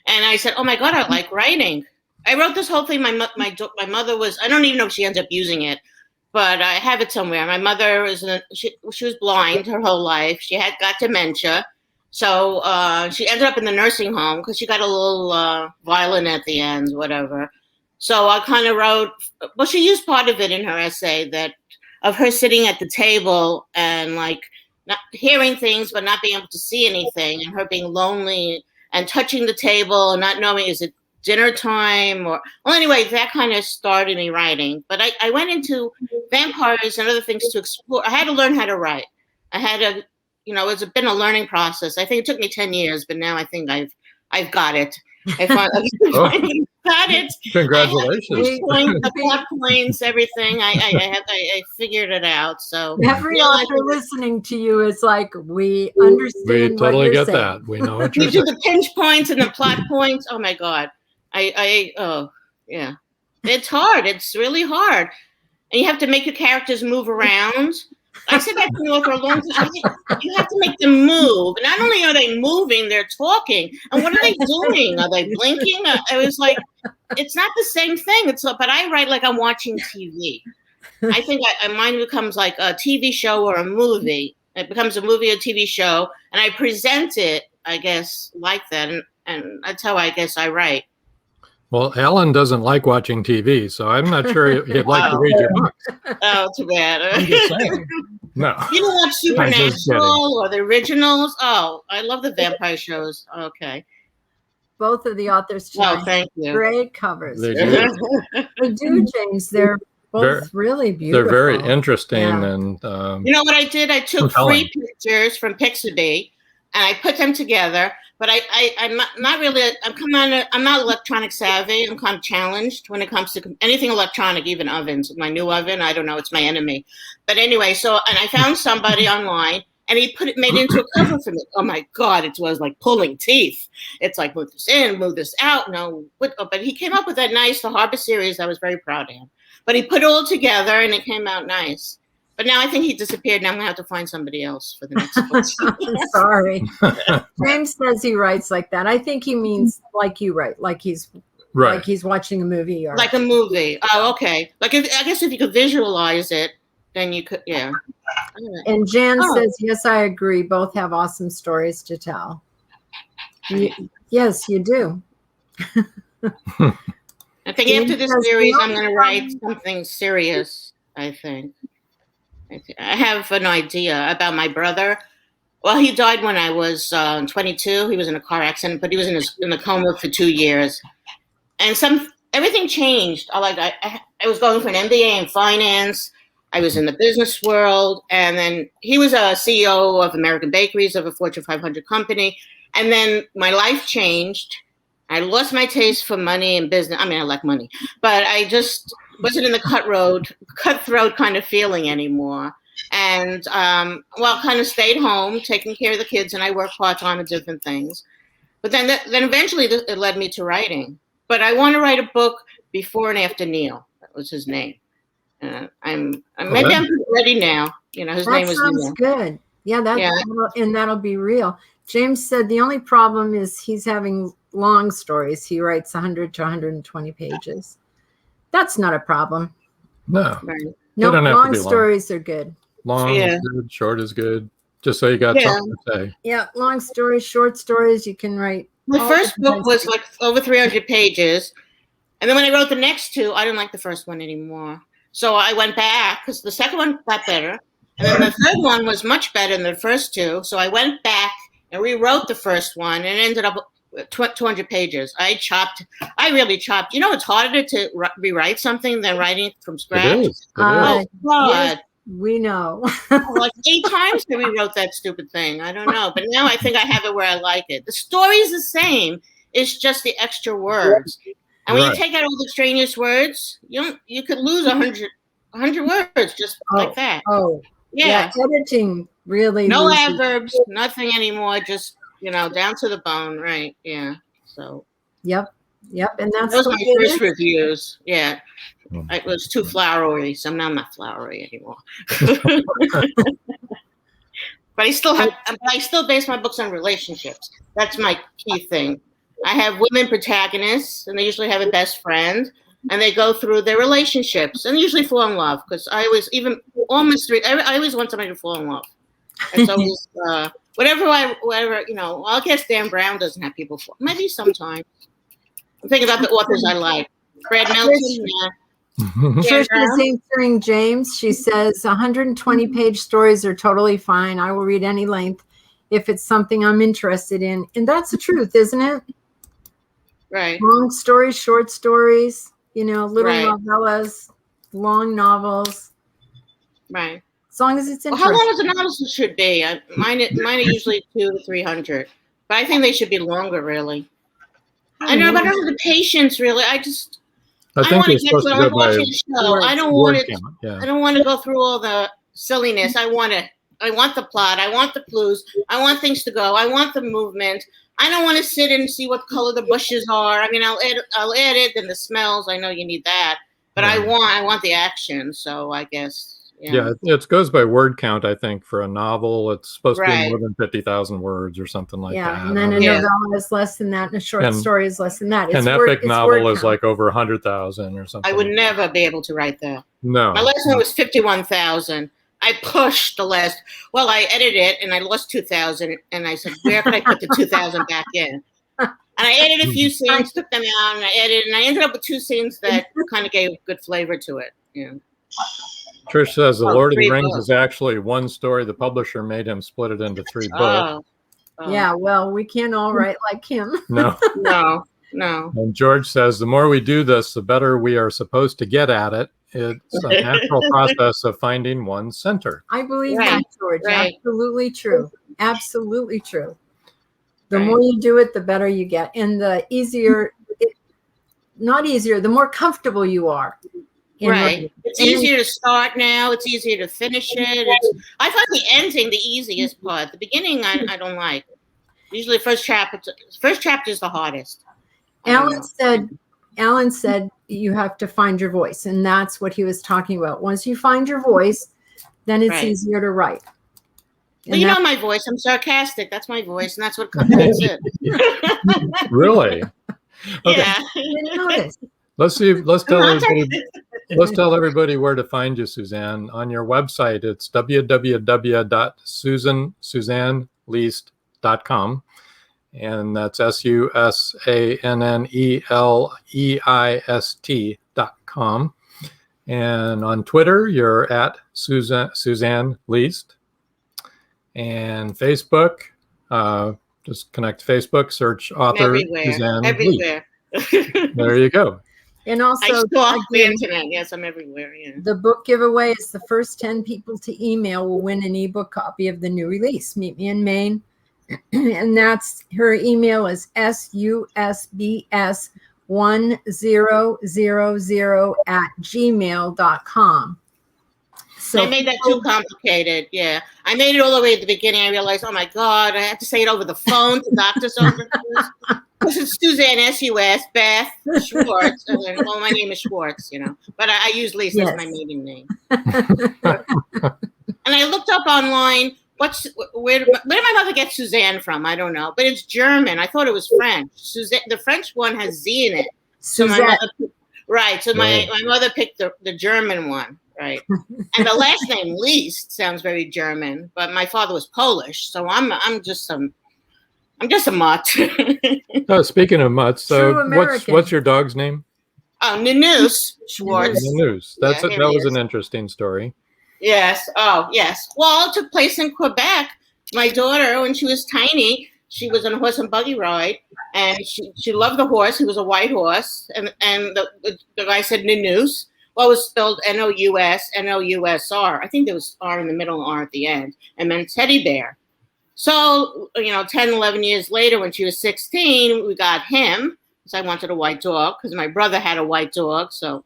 And I said, "Oh my God, I like writing." I wrote this whole thing. My mother was, I don't even know if she ended up using it, but I have it somewhere. My mother she was blind her whole life. She had got dementia. So she ended up in the nursing home because she got a little violent at the end, whatever. So I kind of wrote, well, she used part of it in her essay, that of her sitting at the table and like not hearing things, but not being able to see anything, and her being lonely and touching the table and not knowing, is it dinner time or, well, anyway, that kind of started me writing. But I went into vampires and other things to explore. I had to learn how to write. I had to, it's been a learning process. I think it took me 10 years, but now I think I've got it. I finally got it. Congratulations. The plot points, everything. I figured it out. So every author listening to you is like, we understand. We totally get saying. that. We know what you're you do saying. the pinch points and the plot points. Oh my God. Oh yeah. It's hard. It's really hard. And you have to make your characters move around. I said that to the author a long time. You have to make them move. And not only are they moving, they're talking. And what are they doing? Are they blinking? I was like, it's not the same thing. But I write like I'm watching TV. I think mine becomes like a TV show or a movie. It becomes a movie or TV show. And I present it, I guess, like that. And that's how I guess I write. Well, Alan doesn't like watching TV, so I'm not sure he'd like to read your books. Oh, too bad. I'm just saying. No. You don't watch Supernatural or the originals? Oh, I love the vampire shows. Okay. Both of the authors tonight. Oh, thank you. Great covers. They do. They do, James. They're both really beautiful. They're very interesting. Yeah. And you know what I did? I took compelling. 3 pictures from Pixabay and I put them together. But I'm not really. I'm not electronic savvy. I'm kind of challenged when it comes to anything electronic, even ovens. My new oven, I don't know, it's my enemy. But anyway, and I found somebody online, and he made it into a cover for me. Oh my God, it was like pulling teeth. It's like, move this in, move this out. No, but he came up with that nice, the Harbor series. I was very proud of him. But he put it all together, and it came out nice. But now I think he disappeared. Now I'm going to have to find somebody else for the next book. Sorry. James says he writes like that. I think he means like you write, like he's watching a movie. Or like a movie. Oh, okay. I guess if you could visualize it, then you could, yeah. And Jan says, yes, I agree. Both have awesome stories to tell. Yes, you do. I think after this series, I'm going to write something serious, I think. I have an idea about my brother. Well, he died when I was 22. He was in a car accident, but he was in a coma for 2 years. And everything changed. I was going for an MBA in finance. I was in the business world. And then he was a CEO of American Bakeries, of a Fortune 500 company. And then my life changed. I lost my taste for money and business. I mean, I like money, but I just wasn't in the cutthroat kind of feeling anymore. And, kind of stayed home, taking care of the kids, and I worked part-time at different things. But then eventually it led me to writing. But I want to write a book before and after Neil. That was his name. I'm ready now. His name was Neil. That sounds good. Yeah, that'll be real. James said the only problem is he's having long stories. He writes 100 to 120 pages. That's not a problem. No. Right. No, long stories are good. Long is good, short is good. Just so you got something to say. Yeah, long stories, short stories, you can write. My first book was like over 300 pages. And then when I wrote the next 2, I didn't like the first one anymore. So I went back because the second one got better. And then the third one was much better than the first 2. So I went back and rewrote the first one and ended up with 200 pages. I really chopped. It's harder to rewrite something than writing it from scratch. It is. Oh, God. We know. Like 8 times that we wrote that stupid thing. I don't know. But now I think I have it where I like it. The story's the same. It's just the extra words. And when you take out all the extraneous words, you could lose 100 words just like that. Oh, yeah. Editing really. No adverbs, nothing anymore. Just, down to the bone. Right. Yeah. So. Yep. And that's those are my first reviews. Yeah. It was too flowery, so now I'm not flowery anymore. But I still base my books on relationships. That's my key thing. I have women protagonists, and they usually have a best friend, and they go through their relationships, and they usually fall in love. Because I always want somebody to fall in love. It's always whatever. I guess Dan Brown doesn't have people fall. Maybe sometimes. I'm thinking about the authors I like. Brad Melton. Yeah. Trish is answering James. She says 120-page stories are totally fine. I will read any length if it's something I'm interested in. And that's the truth, isn't it? Right. Long stories, short stories, little novellas, long novels. Right. As long as it's interesting. Well, how long is a novel should be? Mine are usually 200 to 300. But I think they should be longer, really. I don't have the patience, really. I think you're supposed to go by show. I don't want it. I don't want to go through all the silliness. I want the plot. I want the clues. I want things to go. I want the movement. I don't want to sit and see what color the bushes are. I mean, I'll edit and the smells. I know you need that, but I want the action. So I guess. Yeah, it goes by word count. I think for a novel, it's supposed to be more than 50,000 words or something like that. Yeah, and then a novella is less than that, and a short story is less than that. An epic novel is like over 100,000 or something. I would never be able to write that. No, my last one was 51,000. I pushed the last. Well, I edited it, and I lost 2,000, and I said, where could I put the 2,000 back in? And I edited a few scenes, took them out, and I edited, and I ended up with 2 scenes that kind of gave good flavor to it. Yeah. Trish says The Lord of the Rings is actually one story. The publisher made him split it into 3 books. Yeah, well, we can't all write like him. No. And George says, the more we do this, the better we are supposed to get at it. It's a natural process of finding one's center. I believe that, George. Right. Absolutely true. Absolutely true. The more you do it, the better you get. And the the more comfortable you are. Right. It's easier to start now. It's easier to finish it. I find the ending the easiest part. The beginning, I don't like. Usually, first chapter is the hardest. Alan said you have to find your voice, and that's what he was talking about. Once you find your voice, then it's easier to write. Well, you know my voice. I'm sarcastic. That's my voice, and that's what comes. That's it. Really? Okay. Yeah. I didn't notice. Let's tell everybody where to find you, Susanne. On your website, it's www.susanneleist.com. And that's SUSANNELEIST.com. And on Twitter, you're at Susanne Leist. And Facebook, just connect to Facebook, search author Susanne Leist. There you go. And also, I stalk the internet. Yes, I'm everywhere. Yeah. The book giveaway is the first 10 people to email will win an ebook copy of the new release. Meet Me in Maine. And that's her email is susbs1000@gmail.com. So I made that too complicated. Yeah. I made it all the way at the beginning. I realized, oh my God, I have to say it over the phone to doctor's office. Because it's Suzanne, S-U-S, Beth Schwartz. And then, well, my name is Schwartz, But I use Lisa as my maiden name. And I looked up online, where did my mother get Suzanne from? I don't know. But it's German. I thought it was French. The French one has Z in it. So my mother picked the German one. Right. And the last name Leist sounds very German, but my father was Polish, so I'm just a mutt. Oh, speaking of mutts, so what's your dog's name? Oh, Nanus Schwartz. Nanus. That was an interesting story. Yes. Oh, yes. Well, it took place in Quebec. My daughter, when she was tiny, she was on a horse and buggy ride, and she loved the horse. He was a white horse, and the guy said Nanus. Well, it was spelled N-O-U-S, N-O-U-S-R. I think there was R in the middle and R at the end, and meant teddy bear. So, 10, 11 years later, when she was 16, we got him, because I wanted a white dog, because my brother had a white dog. So,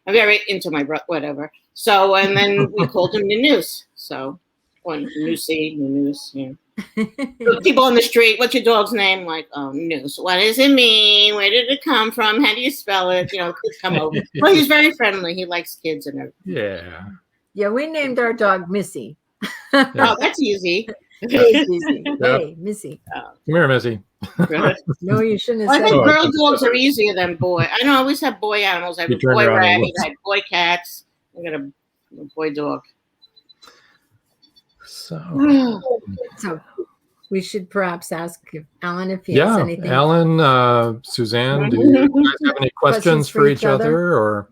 I'm very into my brother, whatever. So, and then we called him Noose. So, or Noosey, Noose, yeah. So people on the street, what's your dog's name? Like, oh, Noose. What does it mean? Where did it come from? How do you spell it? Kids come over. Well, he's very friendly. He likes kids and everything. Yeah. Yeah, we named our dog Missy. Oh, that's easy. Easy. Hey, Missy. Come here, Missy. No, you shouldn't have I said think that. girl dogs are easier than boy. I know I always have boy animals. I have You a turn boy around and rabbit. look. I have boy cats. I got a boy dog. So, So we should perhaps ask Alan if he has yeah, anything. Alan, Suzanne, do you guys have any questions for each other? Or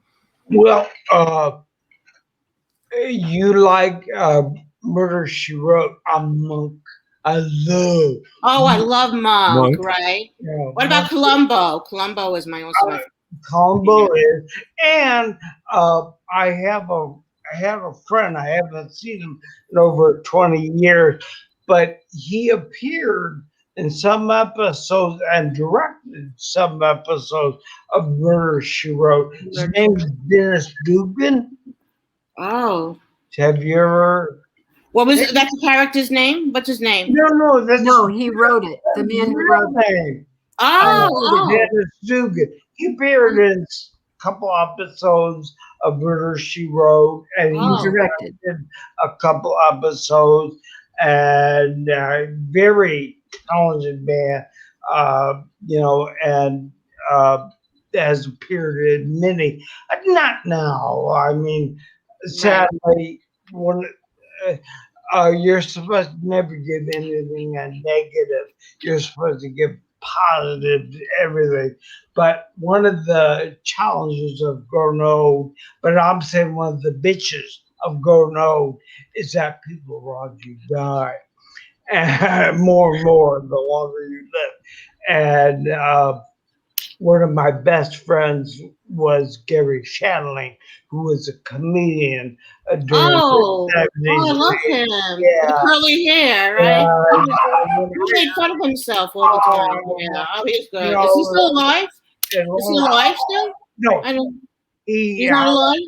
Well, you like Murder, She Wrote? I'm Monk. I love. Oh, I love Monk, Monk. right? Yeah, What about Columbo? Columbo is also my combo is, and I have a friend. I haven't seen him in over 20 years, but he appeared in some episodes and directed some episodes of Murder, She Wrote. His name is Dennis Dugan. Oh. Have you ever? What was it? That's the character's name? What's his name? No, that's No, he wrote it. The man who wrote it. name. Oh. Dennis Dugan. He appeared in a couple episodes of Murder, She Wrote, and he Oh. Directed. a couple episodes, and very talented man, and has appeared in many. Not now. I mean, sadly, when. You're supposed to never give anything a negative. You're supposed to give positive to everything. But one of the challenges of growing old, but I'm saying one of the bitches of growing old, is that people around you die. And more and more the longer you live. And one of my best friends was Gary Shandling, who was a comedian during Oh, the 70s. I love him. Yeah. The curly hair, right? He made fun of himself all the time. Yeah, oh, he's good. Is he still alive? Is he alive still? No, I don't. he's He's not alive.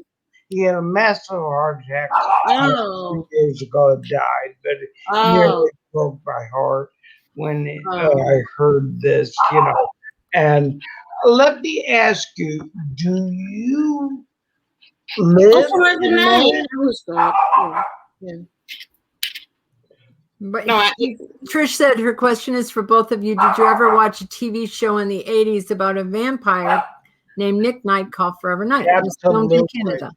He had a massive heart attack Oh. 2 years ago and died, but it Oh. nearly broke my heart when Oh. I heard this, And let me ask you, do you live Also, the in night. Maine? Who's good? Yeah. But No, Trish said her question is for both of you. Did you ever watch a TV show in the 80s about a vampire named Nick Knight called Forever Night? It was filmed in Absolutely. Canada.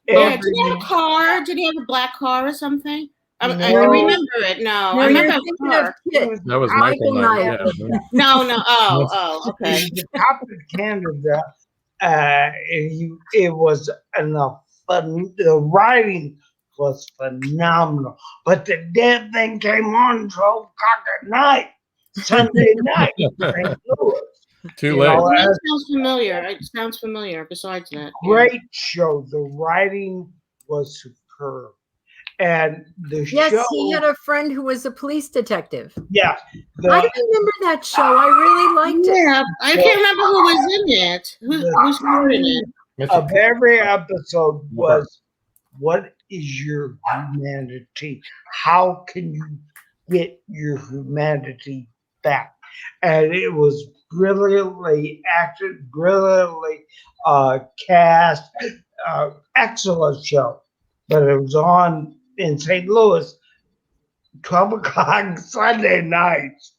yeah. Did he have a car? Did he have a black car or something? I No. remember it. No, I No, remember you're a thinking car. of Kit. that was Michael Michael Knight. Knight. Yeah. No. Oh, okay. The top of Canada, it was enough fun. The writing was phenomenal, but the damn thing came on 12 o'clock at night, Sunday night, in St. Louis. Too late. That sounds familiar. It sounds familiar. Besides that, Great show. The writing was superb, and the Yes, show. he had a friend who was a police detective. Yeah, I remember that show. I really liked it. Yeah, I can't remember who was in it. Who's starred in it? of every episode was, what is your humanity? How can you get your humanity back? And it was brilliantly acted, brilliantly cast, excellent show. But it was on in St. Louis, 12 o'clock Sunday nights.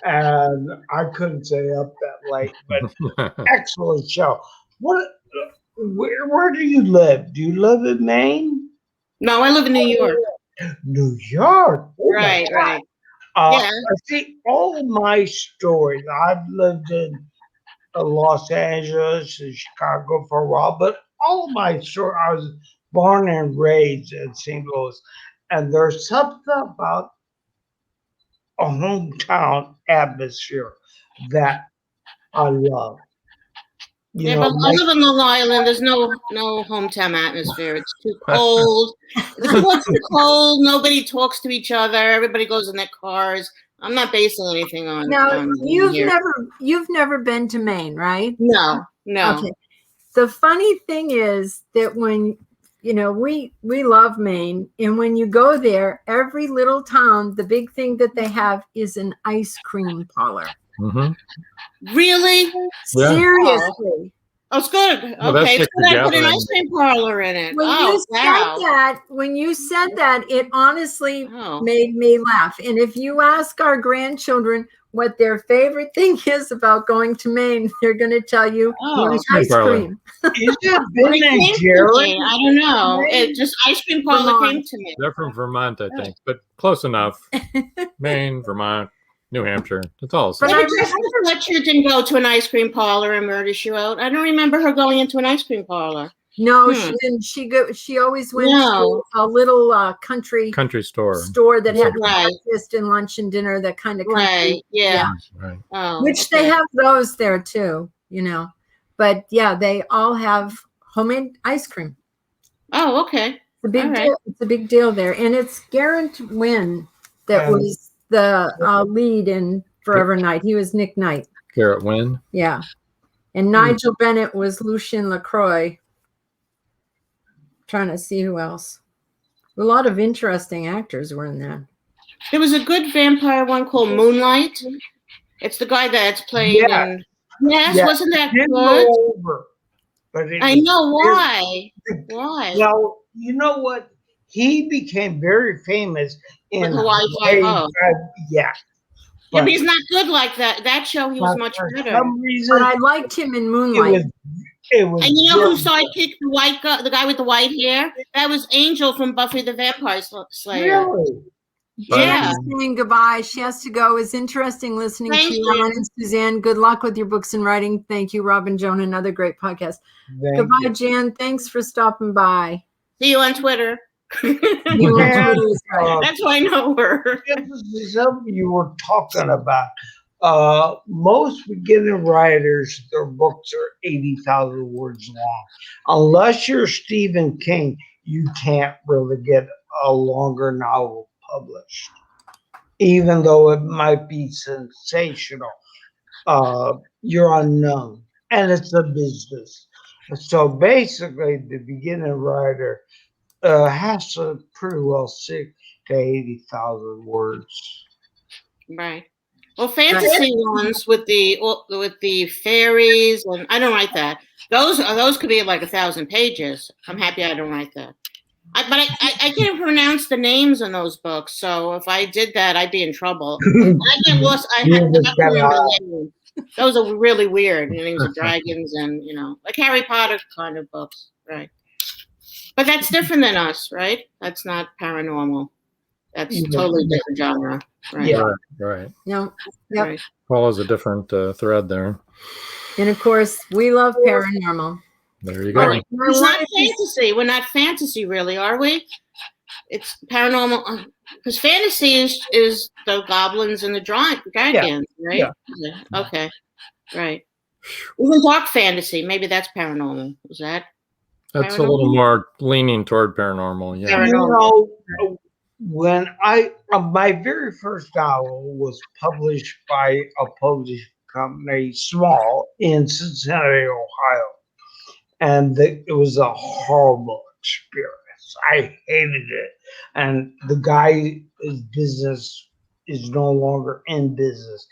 And I couldn't stay up that late, but excellent show. Where do you live? Do you live in Maine? No, I live in New York. New York. Oh my God. Right. I see all my stories. I've lived in Los Angeles and Chicago for a while, but all of my stories, I was born and raised in St. Louis, and there's something about a hometown atmosphere that I love. You Yeah, know, but I live on Long Island. There's no hometown atmosphere. It's too cold. The woods are cold. Nobody talks to each other. Everybody goes in their cars. I'm not basing anything on. Now, you've here. never been to Maine, right? No. Okay. The funny thing is that when we love Maine, and when you go there, every little town, the big thing that they have is an ice cream parlor. Mm-hmm. Really? Yeah. Seriously. Oh, it's good. Well, that's Okay, it's like good. I put an gathering. ice cream parlor in it. When you said that, it honestly Oh. made me laugh. And if you ask our grandchildren what their favorite thing is about going to Maine, they're going to tell you ice cream. Is it Ben and Jerry? I don't know. It just ice cream parlor Vermont. came to me. They're from Vermont, I think, but close enough. Maine, Vermont, New Hampshire. That's all. But Fletcher didn't go to an ice cream parlor and murder she wrote. I don't remember her going into an ice cream parlor. No, she didn't. She always went to a little country store that had breakfast and lunch and dinner, that kind of country. Right. Yeah. Right. Oh, which they have those there too, But yeah, they all have homemade ice cream. Oh, okay. It's a big deal. It's a big deal there, and it's Garrett Wynn that was the lead in Forever Night. He was Nick Knight. Garrett Wynn. Yeah, and Nigel Bennett was Lucien LaCroix. Trying to see who else. A lot of interesting actors were in that. There was a good vampire one called Moonlight. It's the guy that's playing. Yes, wasn't that good? I know why. Why? Well, you know what? He became very famous in Hawaii Five-O. Yeah. But he's not good like that. That show, he was much better. For some reason, but I liked him in Moonlight. And you know who sidekicked the white guy, the guy with the white hair? That was Angel from Buffy the Vampire Slayer. Really? Yeah. Saying goodbye. She has to go. It's interesting listening to you, Ron and Suzanne. Good luck with your books and writing. Thank you, Rob and Joan. Another great podcast. Goodbye, Jan. Thanks for stopping by. See you on Twitter. That's why I know her. This is something you were talking about. Most beginner writers, their books are 80,000 words long. Unless you're Stephen King, you can't really get a longer novel published, even though it might be sensational. You're unknown, and it's a business. So basically, the beginner writer has to pretty well stick to 80,000 words. Right. Well, fantasy ones with the fairies, and I don't write that. Those could be like 1,000 pages. I'm happy I don't write that. But I can't pronounce the names in those books, so if I did that, I'd be in trouble. I get lost. Those are really weird. Names of dragons and like Harry Potter kind of books, right? But that's different than us, right? That's not paranormal. That's totally different genre. Right. Yeah. Right. No. Yep. Right. Follows a different thread there. And of course, we love paranormal. There you go. Right. It's not fantasy. We're not fantasy, really, are we? It's paranormal. Because fantasy is the goblins and the dragons, right? Yeah. Okay. Right. Even dark fantasy. Maybe that's paranormal. Is that? That's a little more leaning toward paranormal. Yeah. Paranormal. When my very first novel was published by a publishing company, small, in Cincinnati, Ohio, and it was a horrible experience. I hated it, and the guy's business is no longer in business.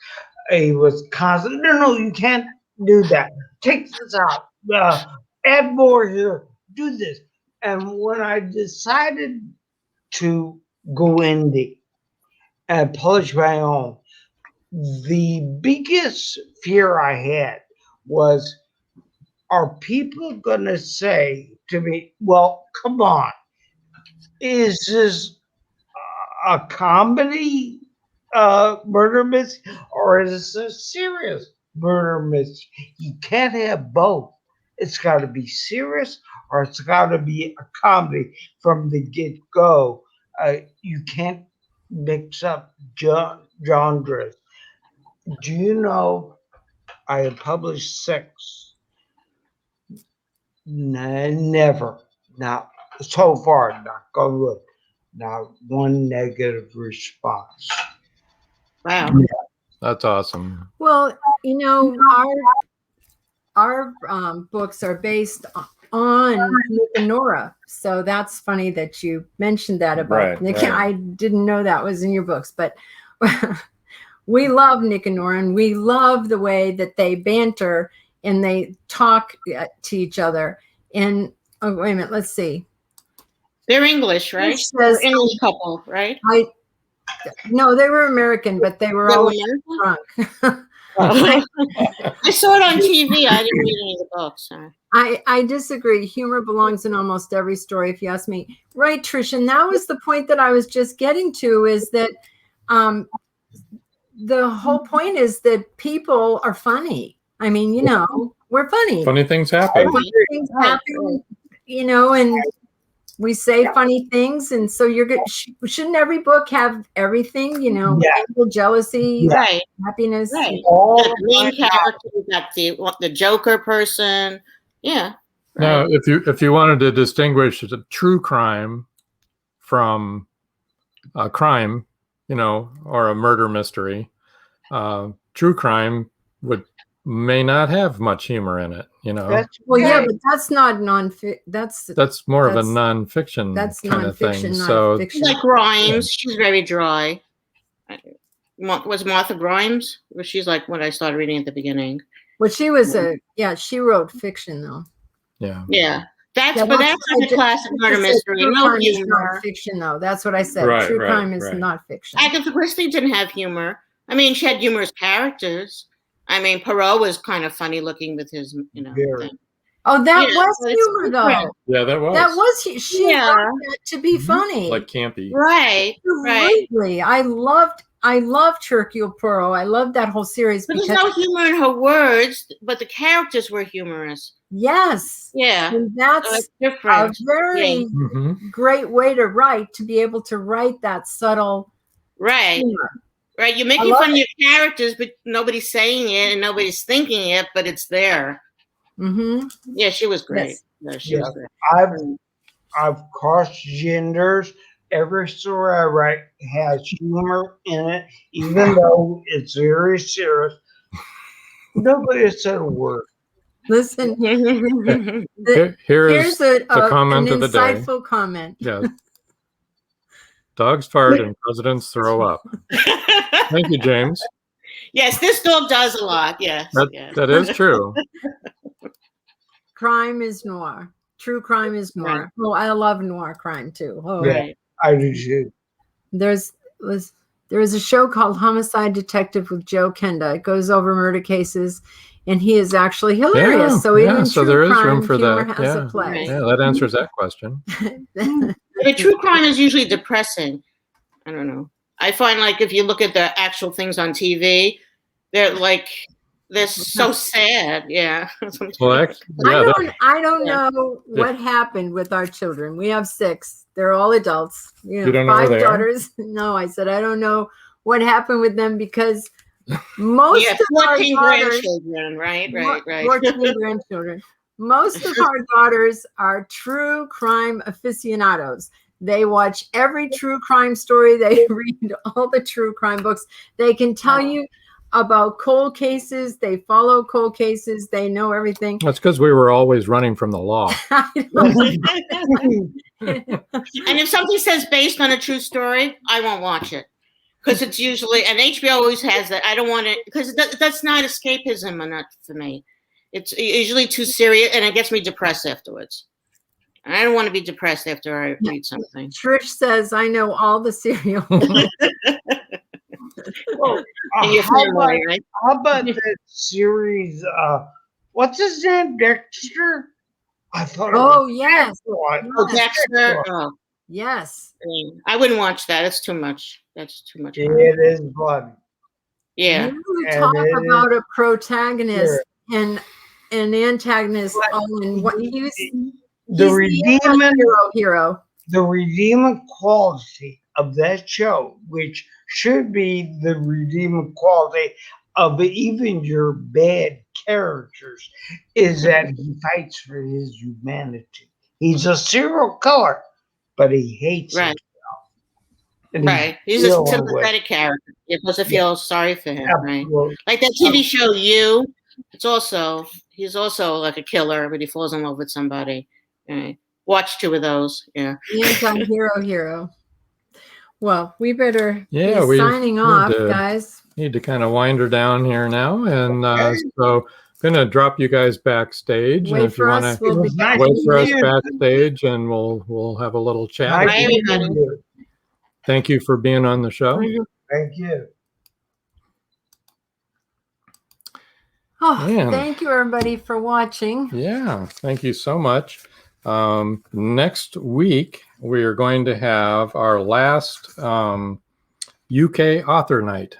He was constant. No, you can't do that. Take this out. Add more here. Do this. And when I decided to go indie and publish my own, the biggest fear I had was, are people going to say to me, well, come on, is this a comedy murder mystery, or is this a serious murder mystery? You can't have both. It's got to be serious, or it's got to be a comedy from the get-go. You can't mix up genres. Do you know I have published 6 Never. Not so far. Knock on wood. Not one negative response. Wow. That's awesome. Well, you know, our books are based on Nick and Nora, so that's funny that you mentioned that about Right, Nick. right. I didn't know that was in your books, but we love Nick and Nora, and we love the way that they banter and they talk to each other. And oh, wait a minute, let's see. They're English, right? It They're says- English couple, right? No, they were American, but they were They were always American? drunk. I saw it on TV. I didn't read any of the books. I disagree. Humor belongs in almost every story, if you ask me. Right, Trish, and that was the point that I was just getting to, is that the whole point is that people are funny. I mean, you know, we're funny. Funny things happen. Funny things happen, you know, and we say funny things, and so you're good. Shouldn't every book have everything? You know, Yeah. anger, jealousy, Right, happiness. right. All The main character, you got the Joker person. Yeah. Now, Right. if you wanted to distinguish a true crime from a crime, you know, or a murder mystery, true crime may not have much humor in it. You know, That's Well, yeah, Right. but that's not nonfiction. that's more of a that's- nonfiction That's kind of nonfiction, thing. not So fiction. Like Grimes, she's very dry. Was Martha Grimes? Well, she's like what I started reading at the beginning. Well, she was she wrote fiction though. yeah, Yeah. That's Yeah, but that's- that's like a classic murder I said mystery. True No crime is humor. not fiction though. That's what I said. Right, True right, crime is right. not fiction. Agatha Christie didn't have humor. I mean, she had humorous characters. I mean, Poirot was kind of funny looking with his, you know. Very. Thing. Oh, that Yeah, was but it's humor different. though. yeah, that was That was she Yeah. wrote that to be funny. like campy. Right, right. Absolutely. I loved Hercule Poirot. I loved that whole series But there's because no humor in her words, but the characters were humorous. yes. Yeah. And So that's it's a different. very hmm great way to write, to be able to write that subtle Right. humor. Right. You're making fun of your characters, but nobody's saying it and nobody's thinking it, but it's there. Mm-hmm. Yeah, she was great. Yes. Yeah, she was great. I've crossed genders. Every story I write has humor in it, even though it's very serious. Nobody has said a word. Listen, Here here's is comment an of the day. insightful comment. Yeah. Dogs fart and presidents throw up. Thank you, James. Yes, this dog does a lot. Yes. yes. That is true. Crime is noir. True crime is noir. Right. Oh, I love noir crime too. Oh, Yeah. Right. I do too. there is a show called Homicide Detective with Joe Kenda. It goes over murder cases, and he is actually hilarious. Yeah, so even yeah, in so true there is crime, room for humor that. has Yeah. a place. Yeah, that answers that question. The true crime is usually depressing. I don't know. I find like if you look at the actual things on TV, they're so sad. Yeah. Well, I don't Yeah. know what happened with our children. We have 6. They're all adults. You don't know where 5 they are? daughters. No, I said I don't know what happened with them because most Yeah, of our 14 daughters, grandchildren. Right. 14 grandchildren. Most of our daughters are true crime aficionados. They watch every true crime story. They read all the true crime books. They can tell you about cold cases. They follow cold cases. They know everything. That's because we were always running from the law. I don't- And if something says based on a true story, I won't watch it because it's usually, and HBO always has that. I don't want it because that's not escapism enough for me. It's usually too serious and it gets me depressed afterwards. And I don't want to be depressed after I read something. Trish says, I know all the cereal. Well, And your family, right? how about that series? What's his name? Dexter? I thought. Oh, yes. Oh, Dexter. Oh, Yes. I wouldn't watch that. It's too much. That's too much. It is bloody. Yeah. You And talk it about a protagonist and an antagonist. Oh, and what he's The redeeming, hero. the redeeming quality of that show, which should be the redeeming quality of even your bad characters is that he fights for his humanity. He's a serial killer, but he hates Right. himself. And Right. He's a dealing with- sympathetic character. You're supposed to feel sorry for him, right? Absolutely. Like that TV show You. He's also like a killer, but he falls in love with somebody. Right. Watch 2 of those. Yeah. Anti-hero hero. Well, we better Yeah, be we signing need off, to- guys. Need to kind of wind her down here now. And Okay. so I'm going to drop you guys backstage. Wait and if you for want us. to We'll be It was nice wait for us meeting you. backstage, and we'll have a little chat. Nice Bye, meeting everybody. you. Thank you for being on the show. Thank you. Oh, Man. thank you, everybody, for watching. Yeah, thank you so much. Next week, we are going to have our last UK author night.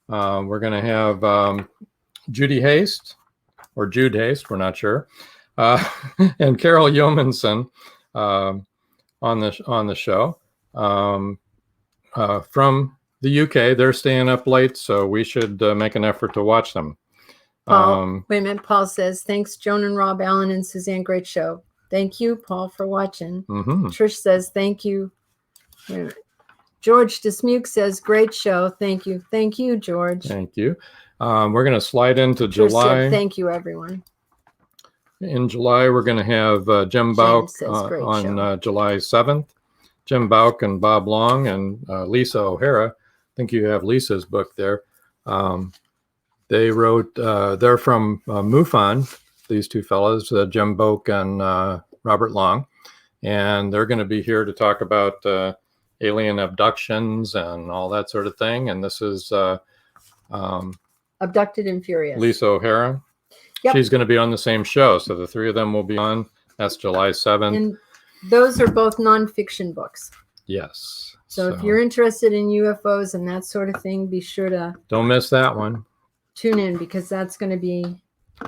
We're going to have Judy Haste, or Jude Haste, we're not sure, and Carol Yeomanson on the show. From the UK, they're staying up late, so we should make an effort to watch them. Paul, wait a minute. Paul says, thanks, Joan and Rob, Allen, and Suzanne. Great show. Thank you, Paul, for watching. Mhm. Trish says, thank you. Wait a minute. George Dismuke says, great show. Thank you. Thank you, George. Thank you. We're going to slide into Trish July. said, thank you, everyone. In July, we're going to have Jim Jane Bauk says, great show. on July 7th. Jim Bauk and Bob Long and Lisa O'Hara. I think you have Lisa's book there. They wrote, they're from MUFON, these 2 fellows, Jim Bauk and Robert Long. And they're going to be here to talk about alien abductions and all that sort of thing. And this is Abducted and Furious. Lisa O'Hara. Yep. She's going to be on the same show. So the 3 of them will be on. That's July 7th. And those are both nonfiction books. Yes. So if you're interested in UFOs and that sort of thing, be sure to don't miss that one. tune in, because that's going to be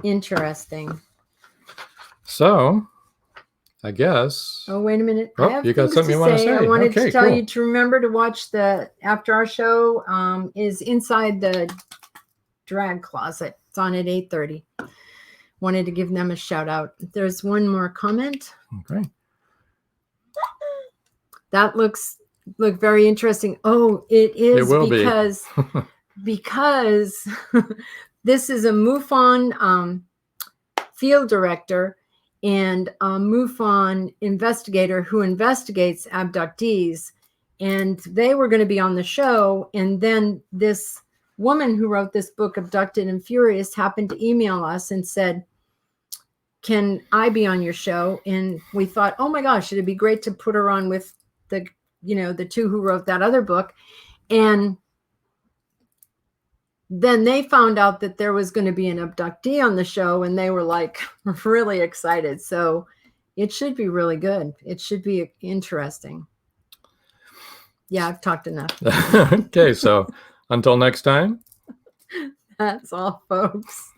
interesting. So I guess. Oh, wait a minute. Oh, I have you got things something you want to say? I wanted Okay, to tell cool. you to remember to watch the after our show is Inside the Drag Closet. It's on at 8:30. Wanted to give them a shout out. There's one more comment. Okay. That look very interesting. Oh, it is, It will be. because this is a MUFON field director and a MUFON investigator who investigates abductees, and they were going to be on the show. And then this woman who wrote this book, Abducted and Furious, happened to email us and said, can I be on your show? And we thought, oh my gosh, it'd be great to put her on with the 2 who wrote that other book. And then they found out that there was going to be an abductee on the show, and they were like really excited. So it should be really good. It should be interesting. Yeah, I've talked enough. Okay, so until next time. That's all, folks.